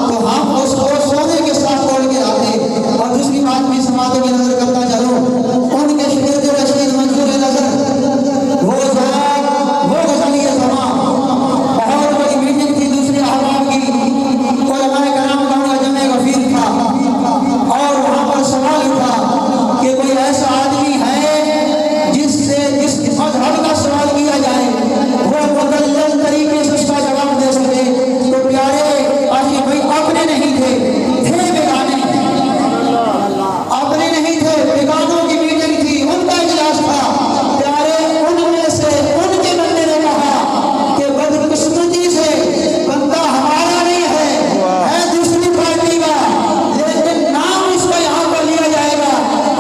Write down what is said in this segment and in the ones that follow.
تو ہم اس کو سونے کے ساتھ توڑ کے آتے۔ اور دوسری بات بھی سماعتوں کی نظر کرتا چلوں، ان کے شگرد رشید منظور نظر وہ ذات وہ غزلیہ زمان بہت بڑی میٹنگ تھی دوسری احباب کی، علماء کرام کا ان کا جمع غفیر تھا اور وہاں پر سوال اٹھا کہ کوئی ایسا آدمی ہے جس سے جس مذہب کا سوال کیا جائے وہ مدلل طریقے سے اس کا جواب دے سکے۔ تو پیارے آشی بھائی اپنے نہیں تھے بیگانے، اپنے نہیں تھے، بیگانوں کی میٹنگ تھی، ان کا اجلاس تھا۔ پیارے ان میں سے ان کے بندے نے کہا کہ بدقسمتی سے بندہ ہمارا نہیں ہے دوسری پارٹی کا، لیکن نام اس کا یہاں پر لیا جائے گا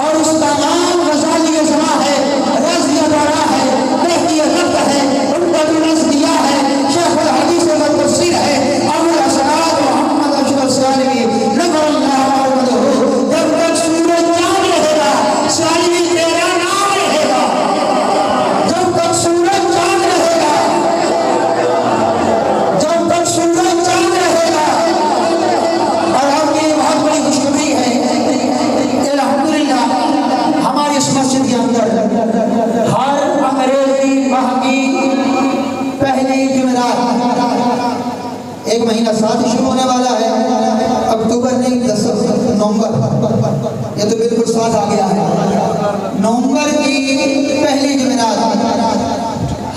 اور اس کا نام غزالی زما ہے، رضی دورہ ہے، مہدی رفت ہے، ان کا بھی رض دیا ہے، شیخ الحدیث و تفسیر ہے، ابو الاسرار محمد اشرف سالمی نظر اللہ علیہ وسلم۔ جب تک سورج چاند رہے گا سالمی تیرا نام رہے گا، جب تک سورج چاند رہے گا، جب تک سورج چاند رہے گا۔ اور آپ کی بہت بڑی خوشخبری ہے، الحمدللہ ہماری اس مسجد کے اندر ہر انگریزی ماہ کی پہلی جمعرات، ایک مہینہ ساتھ ہی شروع ہونے والا ہے، اکتوبر نہیں 10 نومبر، یہ تو بالکل ساتھ آ گیا ہے، نومبر کی پہلی جمعرات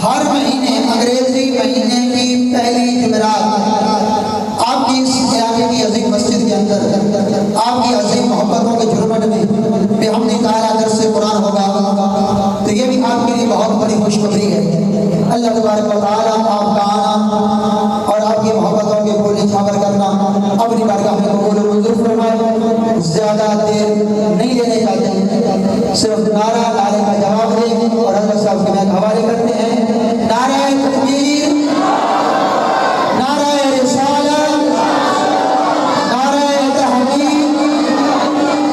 ہر مہینے انگریزی مہینے کی پہلی جمعرات آپ کی اس علاقے کی عظیم مسجد کے اندر آپ کی عظیم محبتوں کے جھرمٹ میں بحمد تعالیٰ درس قرآن ہوگا، تو یہ بھی آپ کے لیے بہت بڑی خوشخبری ہے۔ اللہ تبارک و تعالیٰ آپ کا آنا اور آپ کی محبتوں کے پھول نچھاور کرنا اپنی بارگاہ میں قبول و منظور فرمائے۔ زیادہ دیر نہیں لینے چاہتے، صرف نعرے کا جواب دیں اور حضرت صاحب کے میں حوالے کرتے ہیں۔ نعرہ تکبیر، نعرہ رسالت، نعرہ تحقیق،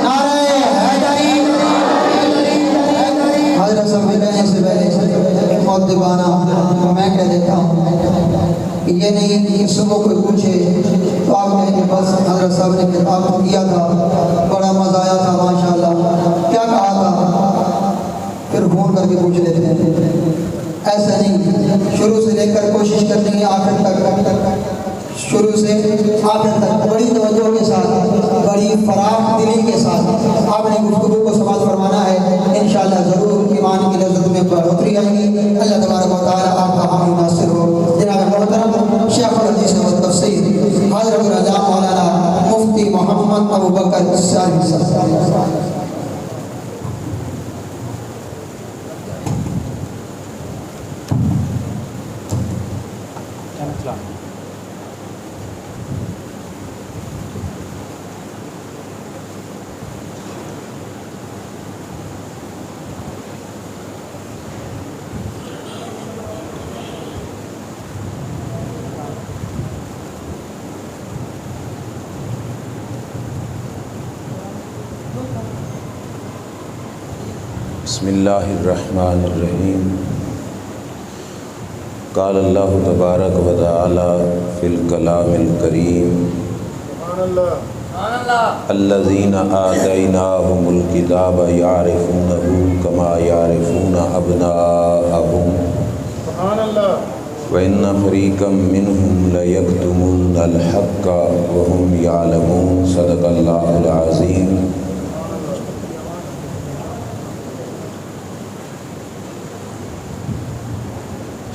نعرہ حیدری۔ حضرت صاحب کے کہنے سے پہلے مؤدبانہ میں کہہ دیتا ہوں کہ یہ نہیں کہ صبح کوئی پوچھے تو آپ کہیں کہ بس حضرت صاحب نے خطاب کیا تھا، بڑا مزہ آیا تھا، ماشاءاللہ کیا کہا تھا، پھر فون کر کے پوچھ لیتے ہیں۔ ایسا نہیں، شروع سے لے کر کوشش کرنی ہے آخر تک، شروع سے آخر تک بڑی توجہ کے ساتھ، بڑی فراخ دلی کے ساتھ آپ نے گفتگو کو سماعت فرمانا ہے۔ انشاءاللہ ضرور ایمان کی لذت میں بڑھوتری آئے گی۔ اللہ تبارک و تعالیٰ آپ کا حامی ناصر ہو۔ جناب محترم شیخ الحدیث و تفسیر حضرت العلامہ مولانا مفتی محمد ابوبکر السالمی صاحب۔ بسم اللہ الرحمن الرحیم۔ قال اللہ تبارک و تعالی فی الکلام الکریم الذین آتیناہم الکتاب یعرفونہ کما یعرفون ابناءہم وإن فریقا منہم لیکتمون الحق وہم یعلمون۔ صدق اللہ العظیم۔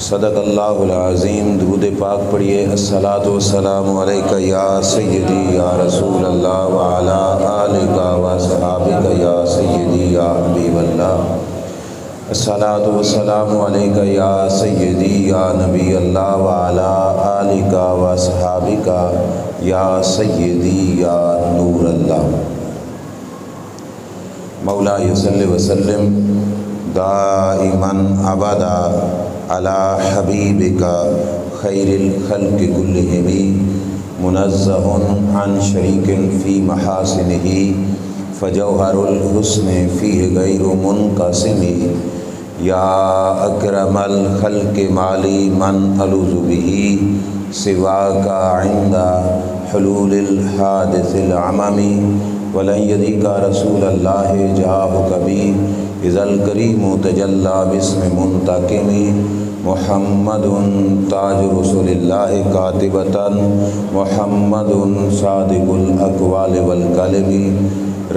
صدق اللہ العظیم۔ درود پاک پڑھیے۔ الصلاۃ والسلام علیکہ یا سیدی یا رسول اللہ وعلی آلک و صحابک یا سیدی یا حبیب اللہ۔ الصلاۃ والسلام علیکہ یا سیدی یا نبی اللہ وعلی آلک و صحابک یا سیدی یا نور اللہ۔ مولا صلی وسلم دائماً ابدا علی حبیبک خیر الخلق کلہم منزہ عن شریک فی محاسنہ فجوہر الحسن فیہ غیر منقسم۔ یا اکرم الخلق مالی من الوذ بہ سواک عند حلول الحادث العممی ولن یدیک رسول اللہ جاہ کبھی اذا الکریم تجلی باسم منتقمی محمد تاج رسول اللہ کاتبۃ محمد صادق الاقوال والکلم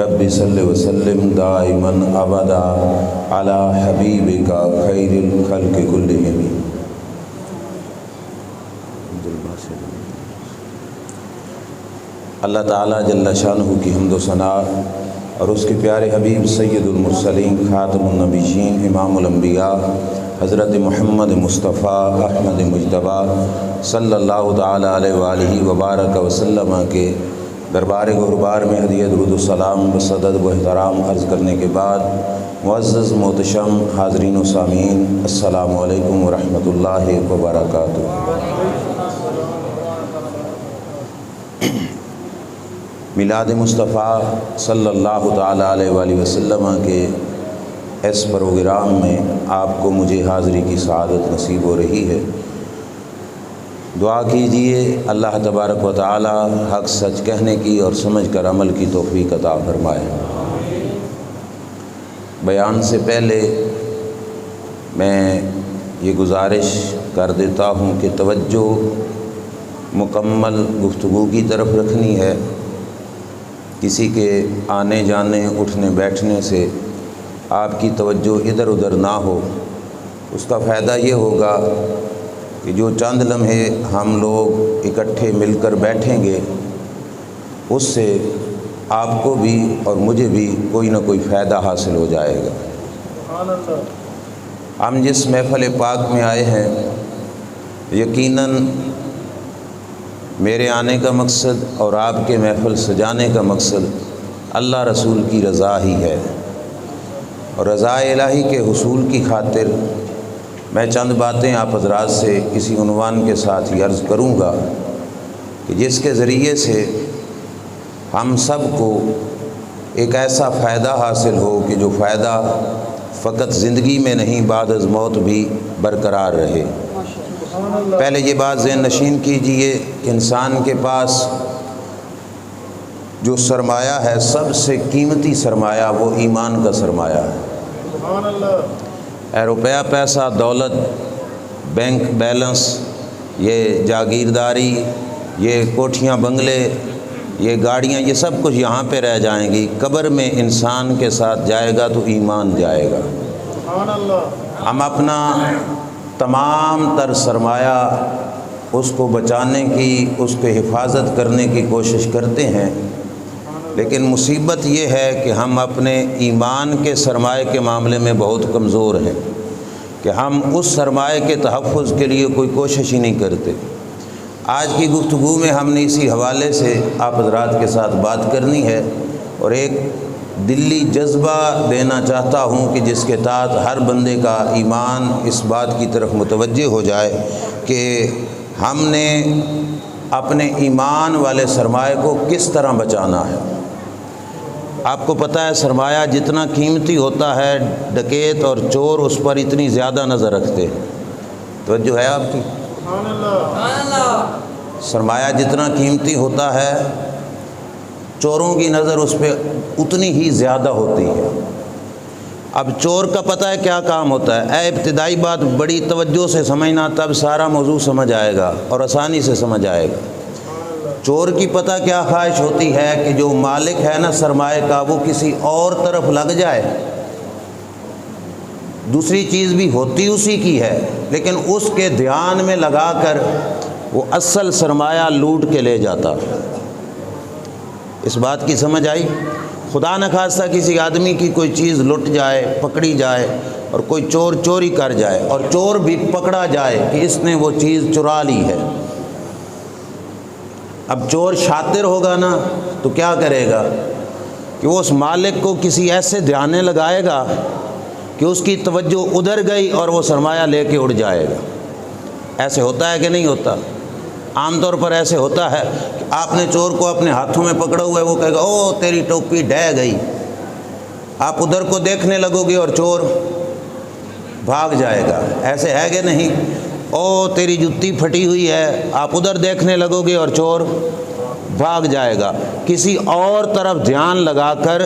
رب صلی وسلم دائما ابدا علی حبیبک خیر الخلق کلہم۔ اللہ تعالیٰ جل شانہ کی حمد و ثنا اور اس کے پیارے حبیب سید المرسلین خاتم النبیین امام الانبیاء حضرت محمد مصطفیٰ احمد مجتبیٰ صلی اللہ تعالیٰ علیہ وآلہ وبارک وسلم کے دربار گہربار میں ہدیہ درود السلام بصدد و احترام عرض کرنے کے بعد معزز محتشم حاضرین و سامعین السلام علیکم ورحمۃ اللہ وبرکاتہ۔ میلاد مصطفیٰ صلی اللہ تعالیٰ علیہ وآلہ وسلم کے اس پروگرام میں آپ کو مجھے حاضری کی سعادت نصیب ہو رہی ہے۔ دعا کیجئے اللہ تبارک و تعالی حق سچ کہنے کی اور سمجھ کر عمل کی توفیق عطا فرمائے۔ بیان سے پہلے میں یہ گزارش کر دیتا ہوں کہ توجہ مکمل گفتگو کی طرف رکھنی ہے۔ کسی کے آنے جانے اٹھنے بیٹھنے سے آپ کی توجہ ادھر ادھر نہ ہو۔ اس کا فائدہ یہ ہوگا کہ جو چند لمحے ہم لوگ اکٹھے مل کر بیٹھیں گے اس سے آپ کو بھی اور مجھے بھی کوئی نہ کوئی فائدہ حاصل ہو جائے گا۔ ہم جس محفل پاک میں آئے ہیں یقیناً میرے آنے کا مقصد اور آپ کے محفل سجانے کا مقصد اللہ رسول کی رضا ہی ہے، اور رضا الہی کے حصول کی خاطر میں چند باتیں آپ حضرات سے کسی عنوان کے ساتھ ہی عرض کروں گا کہ جس کے ذریعے سے ہم سب کو ایک ایسا فائدہ حاصل ہو کہ جو فائدہ فقط زندگی میں نہیں بعد از موت بھی برقرار رہے۔ پہلے یہ بات ذہن نشین کیجئے کہ انسان کے پاس جو سرمایہ ہے سب سے قیمتی سرمایہ وہ ایمان کا سرمایہ ہے۔ اے روپیہ پیسہ دولت بینک بیلنس یہ جاگیرداری یہ کوٹھیاں بنگلے یہ گاڑیاں یہ سب کچھ یہاں پہ رہ جائیں گی، قبر میں انسان کے ساتھ جائے گا تو ایمان جائے گا۔ ہم اپنا تمام تر سرمایہ اس کو بچانے کی اس کے حفاظت کرنے کی کوشش کرتے ہیں، لیکن مصیبت یہ ہے کہ ہم اپنے ایمان کے سرمایے کے معاملے میں بہت کمزور ہیں کہ ہم اس سرمایے کے تحفظ کے لیے کوئی کوشش ہی نہیں کرتے۔ آج کی گفتگو میں ہم نے اسی حوالے سے آپ حضرات کے ساتھ بات کرنی ہے اور ایک دلی جذبہ دینا چاہتا ہوں کہ جس کے تحت ہر بندے کا ایمان اس بات کی طرف متوجہ ہو جائے کہ ہم نے اپنے ایمان والے سرمایہ کو کس طرح بچانا ہے۔ آپ کو پتہ ہے سرمایہ جتنا قیمتی ہوتا ہے ڈکیت اور چور اس پر اتنی زیادہ نظر رکھتے ہیں۔ توجہ ہے آپ کی؟ سرمایہ جتنا قیمتی ہوتا ہے چوروں کی نظر اس پہ اتنی ہی زیادہ ہوتی ہے۔ اب چور کا پتہ ہے کیا کام ہوتا ہے؟ اے ابتدائی بات بڑی توجہ سے سمجھنا تب سارا موضوع سمجھ آئے گا اور آسانی سے سمجھ آئے گا۔ چور کی پتہ کیا خواہش ہوتی ہے کہ جو مالک ہے نا سرمایہ کا وہ کسی اور طرف لگ جائے۔ دوسری چیز بھی ہوتی اسی کی ہے لیکن اس کے دھیان میں لگا کر وہ اصل سرمایہ لوٹ کے لے جاتا۔ اس بات کی سمجھ آئی؟ خدا نخواستہ کسی آدمی کی کوئی چیز لٹ جائے پکڑی جائے اور کوئی چور چوری کر جائے اور چور بھی پکڑا جائے کہ اس نے وہ چیز چرا لی ہے۔ اب چور شاطر ہوگا نا تو کیا کرے گا کہ وہ اس مالک کو کسی ایسے دھیانے لگائے گا کہ اس کی توجہ ادھر گئی اور وہ سرمایہ لے کے اڑ جائے گا۔ ایسے ہوتا ہے کہ نہیں ہوتا؟ عام طور پر ایسے ہوتا ہے کہ آپ نے چور کو اپنے ہاتھوں میں پکڑا ہوا ہے، وہ کہے گا او تیری ٹوپی ڈہ گئی، آپ ادھر کو دیکھنے لگو گے اور چور بھاگ جائے گا۔ ایسے ہے کہ نہیں؟ او تیری جوتی پھٹی ہوئی ہے، آپ ادھر دیکھنے لگو گے اور چور بھاگ جائے گا، کسی اور طرف دھیان لگا کر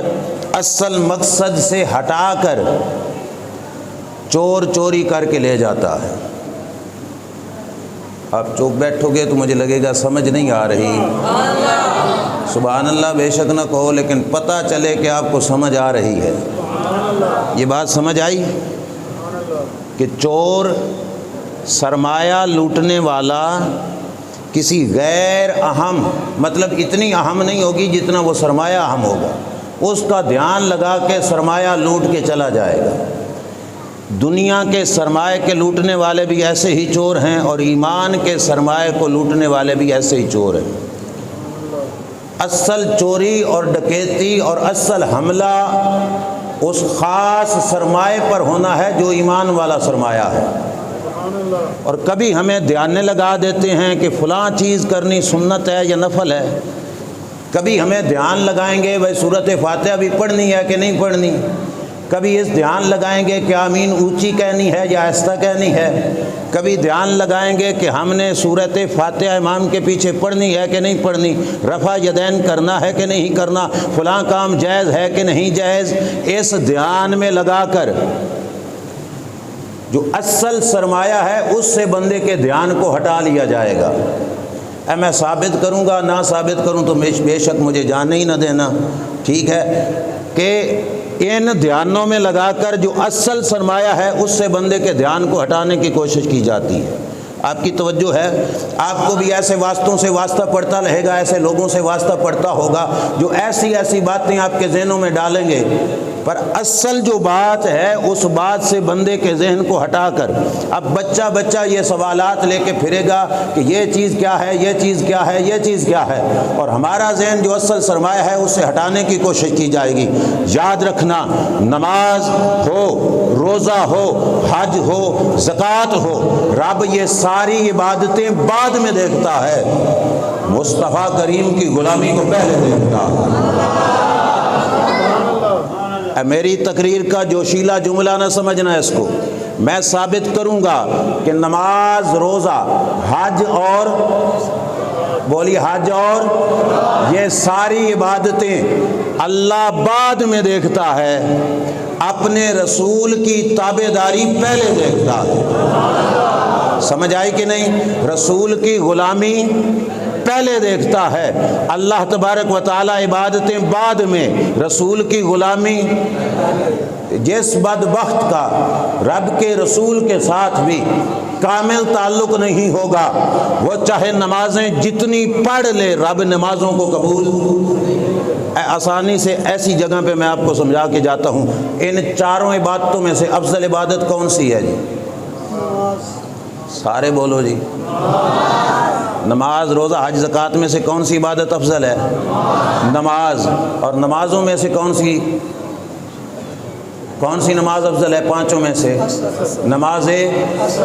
اصل مقصد سے ہٹا کر چور چوری کر کے لے جاتا ہے۔ آپ چوک بیٹھو گے تو مجھے لگے گا سمجھ نہیں آ رہی، سبحان اللہ بے شک نہ کہو، لیکن پتہ چلے کہ آپ کو سمجھ آ رہی ہے۔ یہ بات سمجھ آئی کہ چور، سرمایہ لوٹنے والا کسی غیر اہم، مطلب اتنی اہم نہیں ہوگی جتنا وہ سرمایہ اہم ہوگا، اس کا دھیان لگا کے سرمایہ لوٹ کے چلا جائے گا۔ دنیا کے سرمایہ کے لوٹنے والے بھی ایسے ہی چور ہیں، اور ایمان کے سرمایہ کو لوٹنے والے بھی ایسے ہی چور ہیں۔ اصل چوری اور ڈکیتی اور اصل حملہ اس خاص سرمایہ پر ہونا ہے جو ایمان والا سرمایہ ہے۔ اور کبھی ہمیں دھیان لگا دیتے ہیں کہ فلاں چیز کرنی سنت ہے یا نفل ہے، کبھی ہمیں دھیان لگائیں گے بھائی سورۃ فاتحہ بھی پڑھنی ہے کہ نہیں پڑھنی، کبھی اس دھیان لگائیں گے کہ آمین اونچی کہنی ہے یا آہستہ کہنی ہے، کبھی دھیان لگائیں گے کہ ہم نے سورۃ فاتحہ امام کے پیچھے پڑھنی ہے کہ نہیں پڑھنی، رفع یدین کرنا ہے کہ نہیں کرنا، فلاں کام جائز ہے کہ نہیں جائز۔ اس دھیان میں لگا کر جو اصل سرمایہ ہے اس سے بندے کے دھیان کو ہٹا لیا جائے گا۔ میں ثابت کروں گا، نہ ثابت کروں تو بے شک مجھے جانے ہی نہ دینا، ٹھیک ہے، کہ ان دھیانوں میں لگا کر جو اصل سرمایہ ہے اس سے بندے کے دھیان کو ہٹانے کی کوشش کی جاتی ہے۔ آپ کی توجہ ہے؟ آپ کو بھی ایسے واسطوں سے واسطہ پڑتا رہے گا، ایسے لوگوں سے واسطہ پڑتا ہوگا جو ایسی ایسی باتیں آپ کے ذہنوں میں ڈالیں گے، پر اصل جو بات ہے اس بات سے بندے کے ذہن کو ہٹا کر اب بچہ یہ سوالات لے کے پھرے گا کہ یہ چیز کیا ہے، یہ چیز کیا ہے، یہ چیز کیا ہے، اور ہمارا ذہن جو اصل سرمایہ ہے اس سے ہٹانے کی کوشش کی جائے گی۔ یاد رکھنا، نماز ہو، روزہ ہو، حج ہو، زکوٰۃ ہو، رب یہ ساری عبادتیں بعد میں دیکھتا ہے، مصطفیٰ کریم کی غلامی کو پہلے دیکھتا ہے۔ میری تقریر کا جوشیلا جملہ نہ سمجھنا اس کو، میں ثابت کروں گا کہ نماز، روزہ، حج اور بولی حج اور یہ ساری عبادتیں اللہ بعد میں دیکھتا ہے، اپنے رسول کی تابعداری پہلے دیکھتا ہے۔ سمجھ آئی کہ نہیں؟ رسول کی غلامی پہلے دیکھتا ہے، اللہ تبارک و تعالی عبادتیں بعد میں، رسول کی غلامی۔ جس بدبخت کا رب کے رسول کے ساتھ بھی کامل تعلق نہیں ہوگا، وہ چاہے نمازیں جتنی پڑھ لے، رب نمازوں کو قبول آسانی سے ایسی جگہ پہ میں آپ کو سمجھا کے جاتا ہوں۔ ان چاروں عبادتوں میں سے افضل عبادت کون سی ہے جی؟ سارے بولو جی۔ نماز، روزہ، حج، زکوٰۃ میں سے کون سی عبادت افضل ہے؟ نماز۔ اور نمازوں میں سے کون سی نماز افضل ہے پانچوں میں سے؟ نماز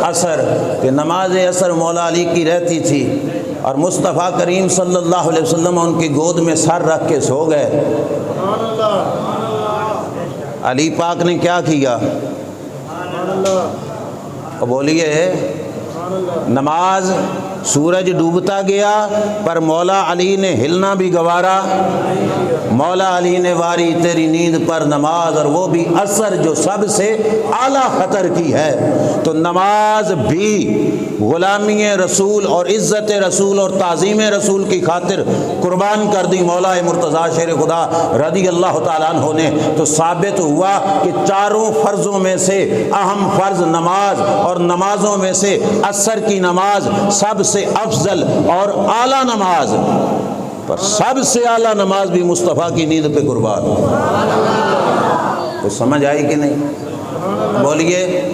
عصر، کہ نماز عصر مولا علی کی رہتی تھی اور مصطفیٰ کریم صلی اللہ علیہ وسلم ان کی گود میں سر رکھ کے سو گئے۔ علی پاک نے کیا کیا؟ بولیے، نماز، سورج ڈوبتا گیا پر مولا علی نے ہلنا بھی گوارا، مولا علی نے واری تیری نیند پر نماز، اور وہ بھی عصر جو سب سے اعلیٰ خطر کی ہے۔ تو نماز بھی غلامی رسول اور عزت رسول اور تعظیم رسول کی خاطر قربان کر دی مولا مرتضیٰ شیر خدا رضی اللہ تعالیٰ عنہ نے۔ تو ثابت ہوا کہ چاروں فرضوں میں سے اہم فرض نماز، اور نمازوں میں سے عصر کی نماز سب سے افضل اور اعلیٰ نماز، پر سب سے اعلیٰ نماز بھی مصطفیٰ کی نیند پہ قربان۔ تو سمجھ آئی کہ نہیں؟ بولیے،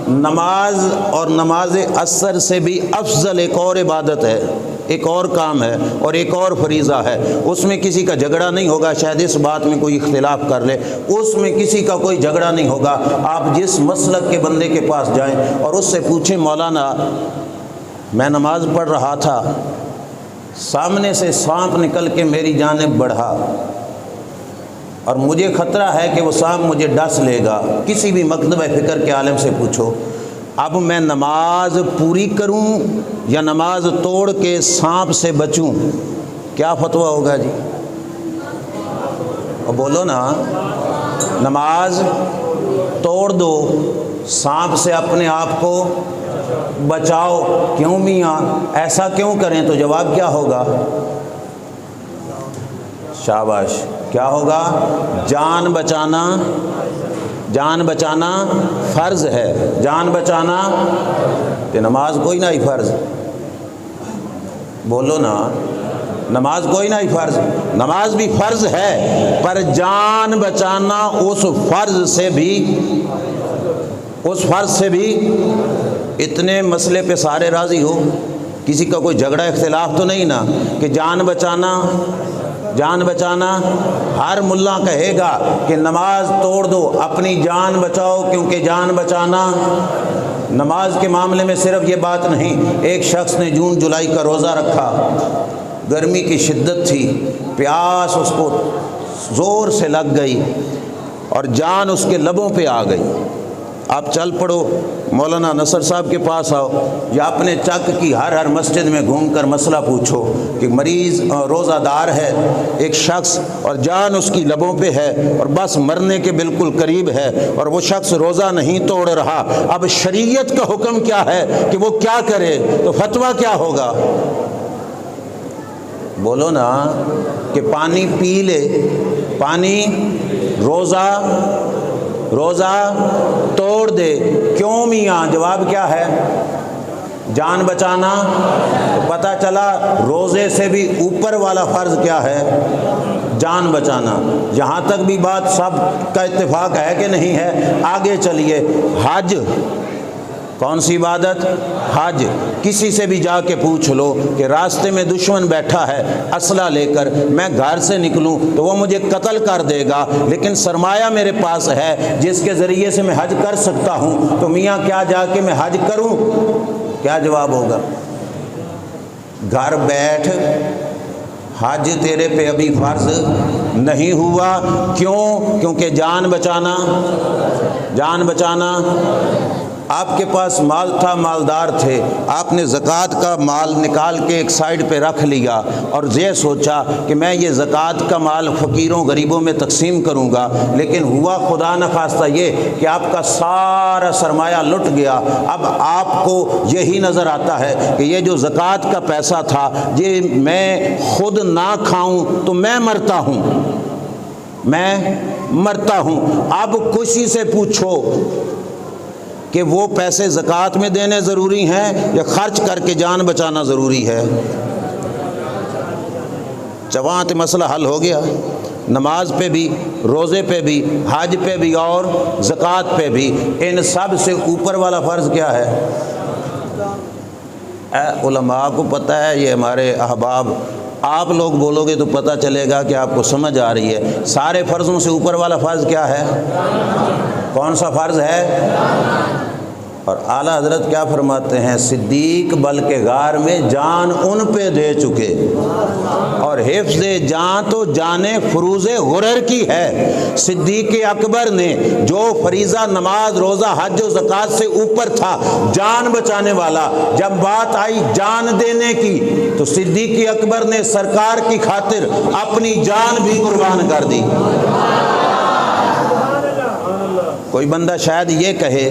نماز اور نماز عصر سے بھی افضل ایک اور عبادت ہے، ایک اور کام ہے اور ایک اور فریضہ ہے، اس میں کسی کا جھگڑا نہیں ہوگا۔ شاید اس بات میں کوئی اختلاف کر لے، اس میں کسی کا کوئی جھگڑا نہیں ہوگا۔ آپ جس مسلک کے بندے کے پاس جائیں اور اس سے پوچھیں، مولانا میں نماز پڑھ رہا تھا، سامنے سے سانپ نکل کے میری جانب بڑھا اور مجھے خطرہ ہے کہ وہ سانپ مجھے ڈس لے گا، کسی بھی مکتبہ فکر کے عالم سے پوچھو، اب میں نماز پوری کروں یا نماز توڑ کے سانپ سے بچوں؟ کیا فتویٰ ہوگا جی؟ اور بولو نا، نماز توڑ دو، سانپ سے اپنے آپ کو بچاؤ، کیوں میاں ایسا کیوں کریں؟ تو جواب کیا ہوگا؟ شاباش، کیا ہوگا؟ جان بچانا فرض ہے، جان بچانا، کہ نماز کوئی نہ ہی فرض، بولو نا، نماز کوئی نہ ہی فرض، نماز بھی فرض ہے، پر جان بچانا اس فرض سے بھی اتنے مسئلے پہ سارے راضی ہو، کسی کا کوئی جھگڑا اختلاف تو نہیں نا کہ جان بچانا، ہر ملا کہے گا کہ نماز توڑ دو، اپنی جان بچاؤ، کیونکہ جان بچانا نماز کے معاملے میں صرف یہ بات نہیں۔ ایک شخص نے جون جولائی کا روزہ رکھا، گرمی کی شدت تھی، پیاس اس کو زور سے لگ گئی اور جان اس کے لبوں پہ آ گئی۔ آپ چل پڑو، مولانا نصر صاحب کے پاس آؤ، یا اپنے چک کی ہر مسجد میں گھوم کر مسئلہ پوچھو کہ مریض روزہ دار ہے ایک شخص اور جان اس کی لبوں پہ ہے اور بس مرنے کے بالکل قریب ہے، اور وہ شخص روزہ نہیں توڑ رہا، اب شریعت کا حکم کیا ہے کہ وہ کیا کرے؟ تو فتویٰ کیا ہوگا؟ بولو نا، کہ پانی پی لے، پانی روزہ توڑ دے، کیوں میاں؟ جواب کیا ہے؟ جان بچانا۔ پتہ چلا روزے سے بھی اوپر والا فرض کیا ہے؟ جان بچانا۔ یہاں تک بھی بات سب کا اتفاق ہے کہ نہیں ہے؟ آگے چلیے، حج، کون سی عبادت؟ حج۔ کسی سے بھی جا کے پوچھ لو کہ راستے میں دشمن بیٹھا ہے اسلحہ لے کر، میں گھر سے نکلوں تو وہ مجھے قتل کر دے گا، لیکن سرمایہ میرے پاس ہے جس کے ذریعے سے میں حج کر سکتا ہوں، تو میاں کیا جا کے میں حج کروں؟ کیا جواب ہوگا؟ گھر بیٹھ، حج تیرے پہ ابھی فرض نہیں ہوا، کیوں؟ کیونکہ جان بچانا۔ آپ کے پاس مال تھا، مالدار تھے، آپ نے زکوٰۃ کا مال نکال کے ایک سائڈ پہ رکھ لیا اور یہ سوچا کہ میں یہ زکوٰۃ کا مال فقیروں غریبوں میں تقسیم کروں گا، لیکن ہوا خدا نخواستہ یہ کہ آپ کا سارا سرمایہ لٹ گیا۔ اب آپ کو یہی نظر آتا ہے کہ یہ جو زکوٰۃ کا پیسہ تھا یہ میں خود نہ کھاؤں تو میں مرتا ہوں۔ اب کسی سے پوچھو کہ وہ پیسے زکوٰۃ میں دینے ضروری ہیں یا خرچ کر کے جان بچانا ضروری ہے؟ چوانت مسئلہ حل ہو گیا، نماز پہ بھی، روزے پہ بھی، حج پہ بھی اور زکوٰۃ پہ بھی۔ ان سب سے اوپر والا فرض کیا ہے؟ علماء کو پتہ ہے، یہ ہمارے احباب، آپ لوگ بولو گے تو پتہ چلے گا کہ آپ کو سمجھ آ رہی ہے۔ سارے فرضوں سے اوپر والا فرض کیا ہے؟ کون سا فرض ہے؟ اور اعلیٰ حضرت کیا فرماتے ہیں؟ صدیق بلکہ غار میں جان ان پہ دے چکے، اور حفظ جان تو جان فروز غرر کی ہے۔ صدیق اکبر نے جو فریضہ نماز، روزہ، حج و زکوٰۃ سے اوپر تھا، جان بچانے والا، جب بات آئی جان دینے کی تو صدیق اکبر نے سرکار کی خاطر اپنی جان بھی قربان کر دی۔ کوئی بندہ شاید یہ کہے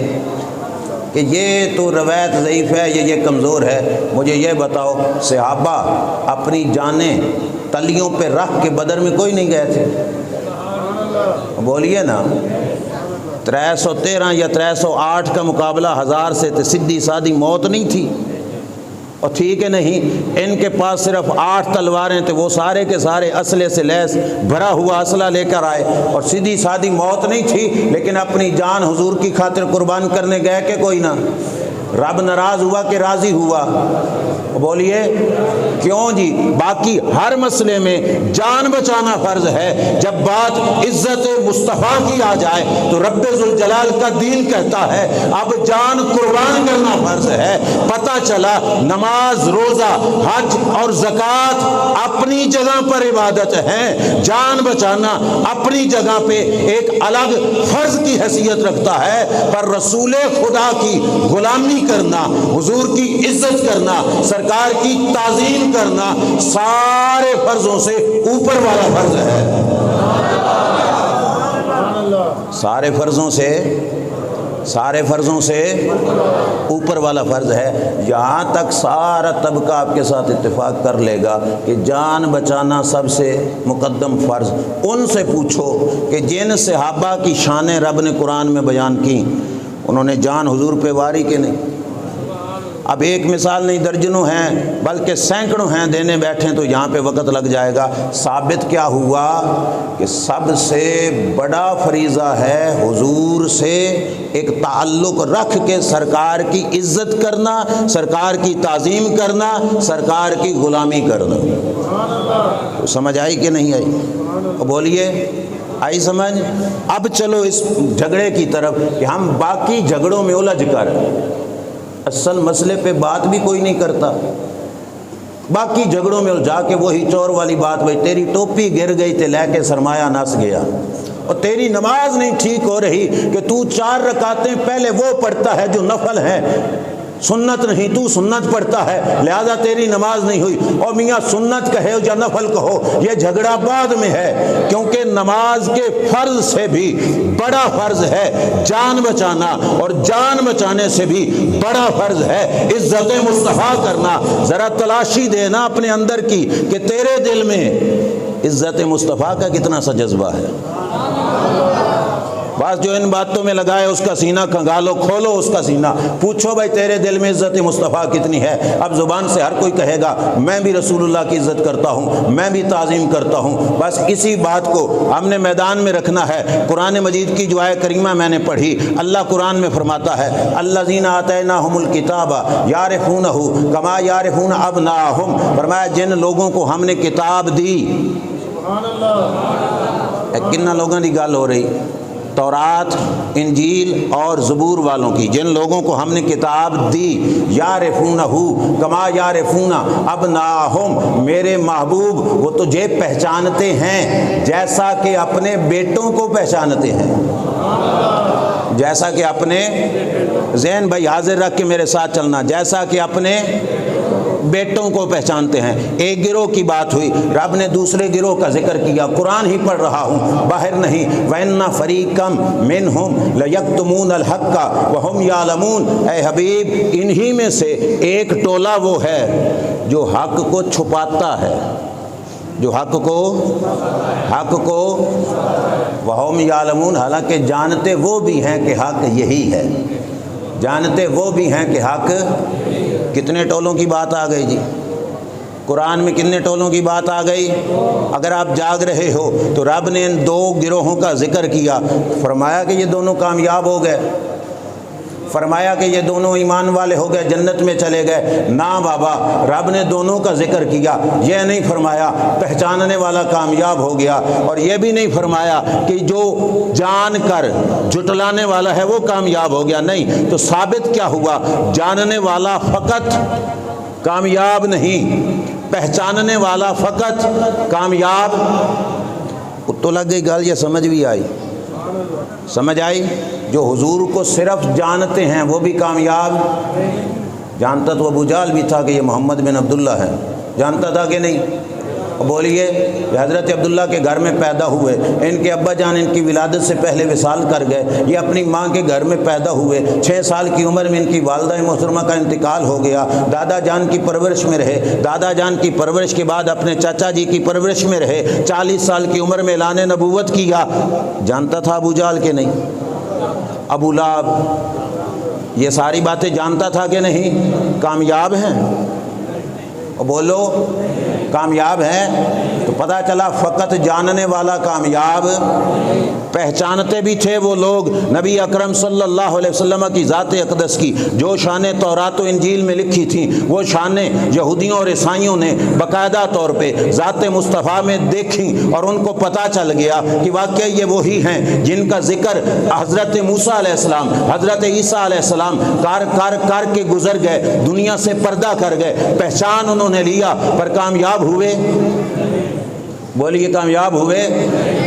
کہ یہ تو روایت ضعیف ہے، یہ کمزور ہے، مجھے یہ بتاؤ صحابہ اپنی جانیں تلیوں پہ رکھ کے بدر میں کوئی نہیں گئے تھے؟ بولیے نا، 313 یا 308 کا مقابلہ 1000 سے تھے، سیدھی سادھی موت نہیں تھی، اور ٹھیک ہے نہیں، ان کے پاس صرف 8 تلواریں تھے، وہ سارے کے سارے اسلحے سے لیس بھرا ہوا اسلحہ لے کر آئے، اور سیدھی سادھی موت نہیں تھی، لیکن اپنی جان حضور کی خاطر قربان کرنے گئے کہ کوئی نہ؟ رب ناراض ہوا کہ راضی ہوا؟ بولیے کیوں جی؟ باقی ہر مسئلے میں جان بچانا فرض ہے، جب بات عزت مصطفیٰ کی آ جائے تو رب ذوالجلال کا دین کہتا ہے اب جان قربان کرنا فرض ہے۔ پتہ چلا نماز، روزہ، حج اور زکوٰۃ اپنی جگہ پر عبادت ہیں، جان بچانا اپنی جگہ پہ ایک الگ فرض کی حیثیت رکھتا ہے، پر رسول خدا کی غلامی کرنا, حضور کی عزت کرنا, سرکار کی تعظیم کرنا سارے فرضوں سے اوپر والا فرض ہے. سارے فرضوں سے اوپر والا فرض ہے. یہاں تک سارا طبقہ آپ کے ساتھ اتفاق کر لے گا کہ جان بچانا سب سے مقدم فرض. ان سے پوچھو کہ جن صحابہ کی شانیں رب نے قرآن میں بیان کی, انہوں نے جان حضور پہ واری کہ نہیں؟ اب ایک مثال نہیں, درجنوں ہیں بلکہ سینکڑوں ہیں, دینے بیٹھیں تو یہاں پہ وقت لگ جائے گا. ثابت کیا ہوا کہ سب سے بڑا فریضہ ہے حضور سے ایک تعلق رکھ کے سرکار کی عزت کرنا, سرکار کی تعظیم کرنا, سرکار کی غلامی کرنا. تو سمجھ آئی کہ نہیں آئی؟ بولیے, آئی سمجھ؟ اب چلو اس جھگڑے کی طرف کہ ہم باقی جھگڑوں میں الجھ کر اصل مسئلے پہ بات بھی کوئی نہیں کرتا. باقی جھگڑوں میں الجھا کے وہی چور والی بات, بھائی تیری ٹوپی گر گئی تے لے کے سرمایہ نس گیا, اور تیری نماز نہیں ٹھیک ہو رہی کہ تو 4 رکعتیں پہلے وہ پڑھتا ہے جو نفل ہے, سنت نہیں, تو سنت پڑھتا ہے لہذا تیری نماز نہیں ہوئی. اور میاں سنت کہے یا نفل کہو, یہ جھگڑا بعد میں ہے, کیونکہ نماز کے فرض سے بھی بڑا فرض ہے جان بچانا, اور جان بچانے سے بھی بڑا فرض ہے عزت مصطفیٰ کرنا. ذرا تلاشی دینا اپنے اندر کی کہ تیرے دل میں عزت مصطفیٰ کا کتنا سا جذبہ ہے. بس جو ان باتوں میں لگائے اس کا سینہ کھنگالو, کھولو اس کا سینہ, پوچھو بھائی تیرے دل میں عزت مصطفیٰ کتنی ہے. اب زبان سے ہر کوئی کہے گا میں بھی رسول اللہ کی عزت کرتا ہوں, میں بھی تعظیم کرتا ہوں. بس اسی بات کو ہم نے میدان میں رکھنا ہے. قرآن مجید کی جو آیت کریمہ میں نے پڑھی, اللہ قرآن میں فرماتا ہے الذین آتیناہم الکتاب یعرفونہ کما یعرفون ابناءہم, فرمایا جن لوگوں کو ہم نے کتاب دی. کتنا لوگوں کی گل ہو رہی؟ تورات, انجیل اور زبور والوں کی. جن لوگوں کو ہم نے کتاب دی, یعرفونہ کما یعرفون ابناہم, میرے محبوب وہ تجھے پہچانتے ہیں جیسا کہ اپنے بیٹوں کو پہچانتے ہیں. جیسا کہ اپنے, ذہن بھائی حاضر رکھ کے میرے ساتھ چلنا, جیسا کہ اپنے بیٹوں کو پہچانتے ہیں. ایک گروہ کی بات ہوئی, رب نے دوسرے گروہ کا ذکر کیا. قرآن ہی پڑھ رہا ہوں, باہر نہیں. وَإِنَّ فَرِيقًا مِّنْهُمْ لَيَكْتُمُونَ الْحَقَّ وَهُمْ يَعْلَمُونَ, اے حبیب انہی میں سے ایک ٹولہ وہ ہے جو حق کو چھپاتا ہے, جو حق کو وَهُمْ يَعْلَمُونَ, حالانکہ جانتے وہ بھی ہیں کہ حق یہی ہے, جانتے وہ بھی ہیں کہ حق. کتنے ٹولوں کی بات آ گئی جی؟ قرآن میں کتنے ٹولوں کی بات آ گئی؟ اگر آپ جاگ رہے ہو تو رب نے ان 2 گروہوں کا ذکر کیا, فرمایا کہ یہ دونوں کامیاب ہو گئے, فرمایا کہ یہ دونوں ایمان والے ہو گئے, جنت میں چلے گئے. نا بابا, رب نے دونوں کا ذکر کیا, یہ نہیں فرمایا پہچاننے والا کامیاب ہو گیا, اور یہ بھی نہیں فرمایا کہ جو جان کر جھٹلانے والا ہے وہ کامیاب ہو گیا. نہیں, تو ثابت کیا ہوا؟ جاننے والا فقط کامیاب نہیں, پہچاننے والا فقط کامیاب. تو لگ گئی گل, یہ سمجھ بھی آئی؟ سمجھ آئی؟ جو حضور کو صرف جانتے ہیں وہ بھی کامیاب. جانتا تو ابو جہل بھی تھا کہ یہ محمد بن عبداللہ ہے, جانتا تھا کہ نہیں؟ بولیے. یہ حضرت عبداللہ کے گھر میں پیدا ہوئے, ان کے ابا جان ان کی ولادت سے پہلے وصال کر گئے, یہ اپنی ماں کے گھر میں پیدا ہوئے. 6 سال کی عمر میں ان کی والدہ محترمہ کا انتقال ہو گیا. دادا جان کی پرورش میں رہے, دادا جان کی پرورش کے بعد اپنے چاچا جی کی پرورش میں رہے. 40 سال کی عمر میں اعلان نبوت کیا. جانتا تھا ابو جہل کہ نہیں؟ ابو لہب, یہ ساری باتیں جانتا تھا کہ نہیں؟ کامیاب ہیں؟ بولو, کامیاب ہیں؟ تو پتہ چلا فقط جاننے والا کامیاب. پہچانتے بھی تھے وہ لوگ نبی اکرم صلی اللہ علیہ وسلم کی ذات اقدس کی, جو شانیں تورات و انجیل میں لکھی تھیں وہ شانیں یہودیوں اور عیسائیوں نے باقاعدہ طور پہ ذات مصطفیٰ میں دیکھیں, اور ان کو پتہ چل گیا کہ واقعی یہ وہی ہیں جن کا ذکر حضرت موسیٰ علیہ السلام, حضرت عیسیٰ علیہ السلام کار کے گزر گئے, دنیا سے پردہ کر گئے. پہچان انہوں نے لیا, پر کامیاب ہوئے؟ بولیے, کامیاب ہوئے؟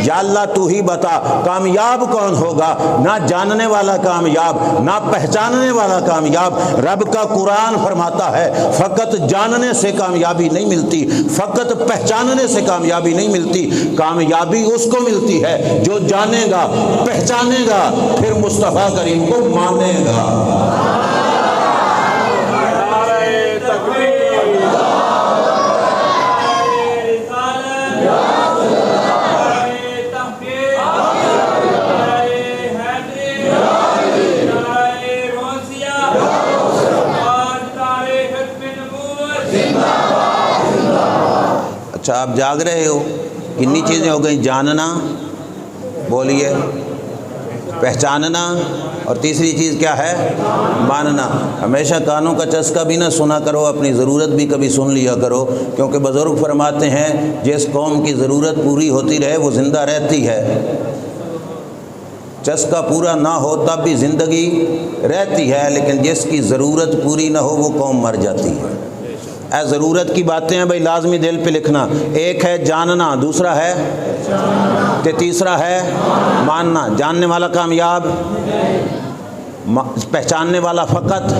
یا اللہ تو ہی بتا کامیاب کون ہوگا، نہ جاننے والا کامیاب نہ پہچاننے والا کامیاب۔ رب کا قرآن فرماتا ہے فقط جاننے سے کامیابی نہیں ملتی، فقط پہچاننے سے کامیابی نہیں ملتی، کامیابی اس کو ملتی ہے جو جانے گا، پہچانے گا، پھر مصطفیٰ کریم کو مانے گا۔ اچھا آپ جاگ رہے ہو، کتنی چیزیں ہو گئیں؟ جاننا، بولیے، پہچاننا، اور تیسری چیز کیا ہے؟ ماننا۔ ہمیشہ کانوں کا چسکا بھی نہ سنا کرو، اپنی ضرورت بھی کبھی سن لیا کرو، کیونکہ بزرگ فرماتے ہیں جس قوم کی ضرورت پوری ہوتی رہے وہ زندہ رہتی ہے، چسکا پورا نہ ہو تب بھی زندگی رہتی ہے، لیکن جس کی ضرورت پوری نہ ہو وہ قوم مر جاتی ہے۔ اے ضرورت کی باتیں ہیں بھائی، لازمی دل پہ لکھنا۔ ایک ہے جاننا، دوسرا ہے تیسرا ہے ماننا۔ جاننے والا کامیاب، پہچاننے والا فقط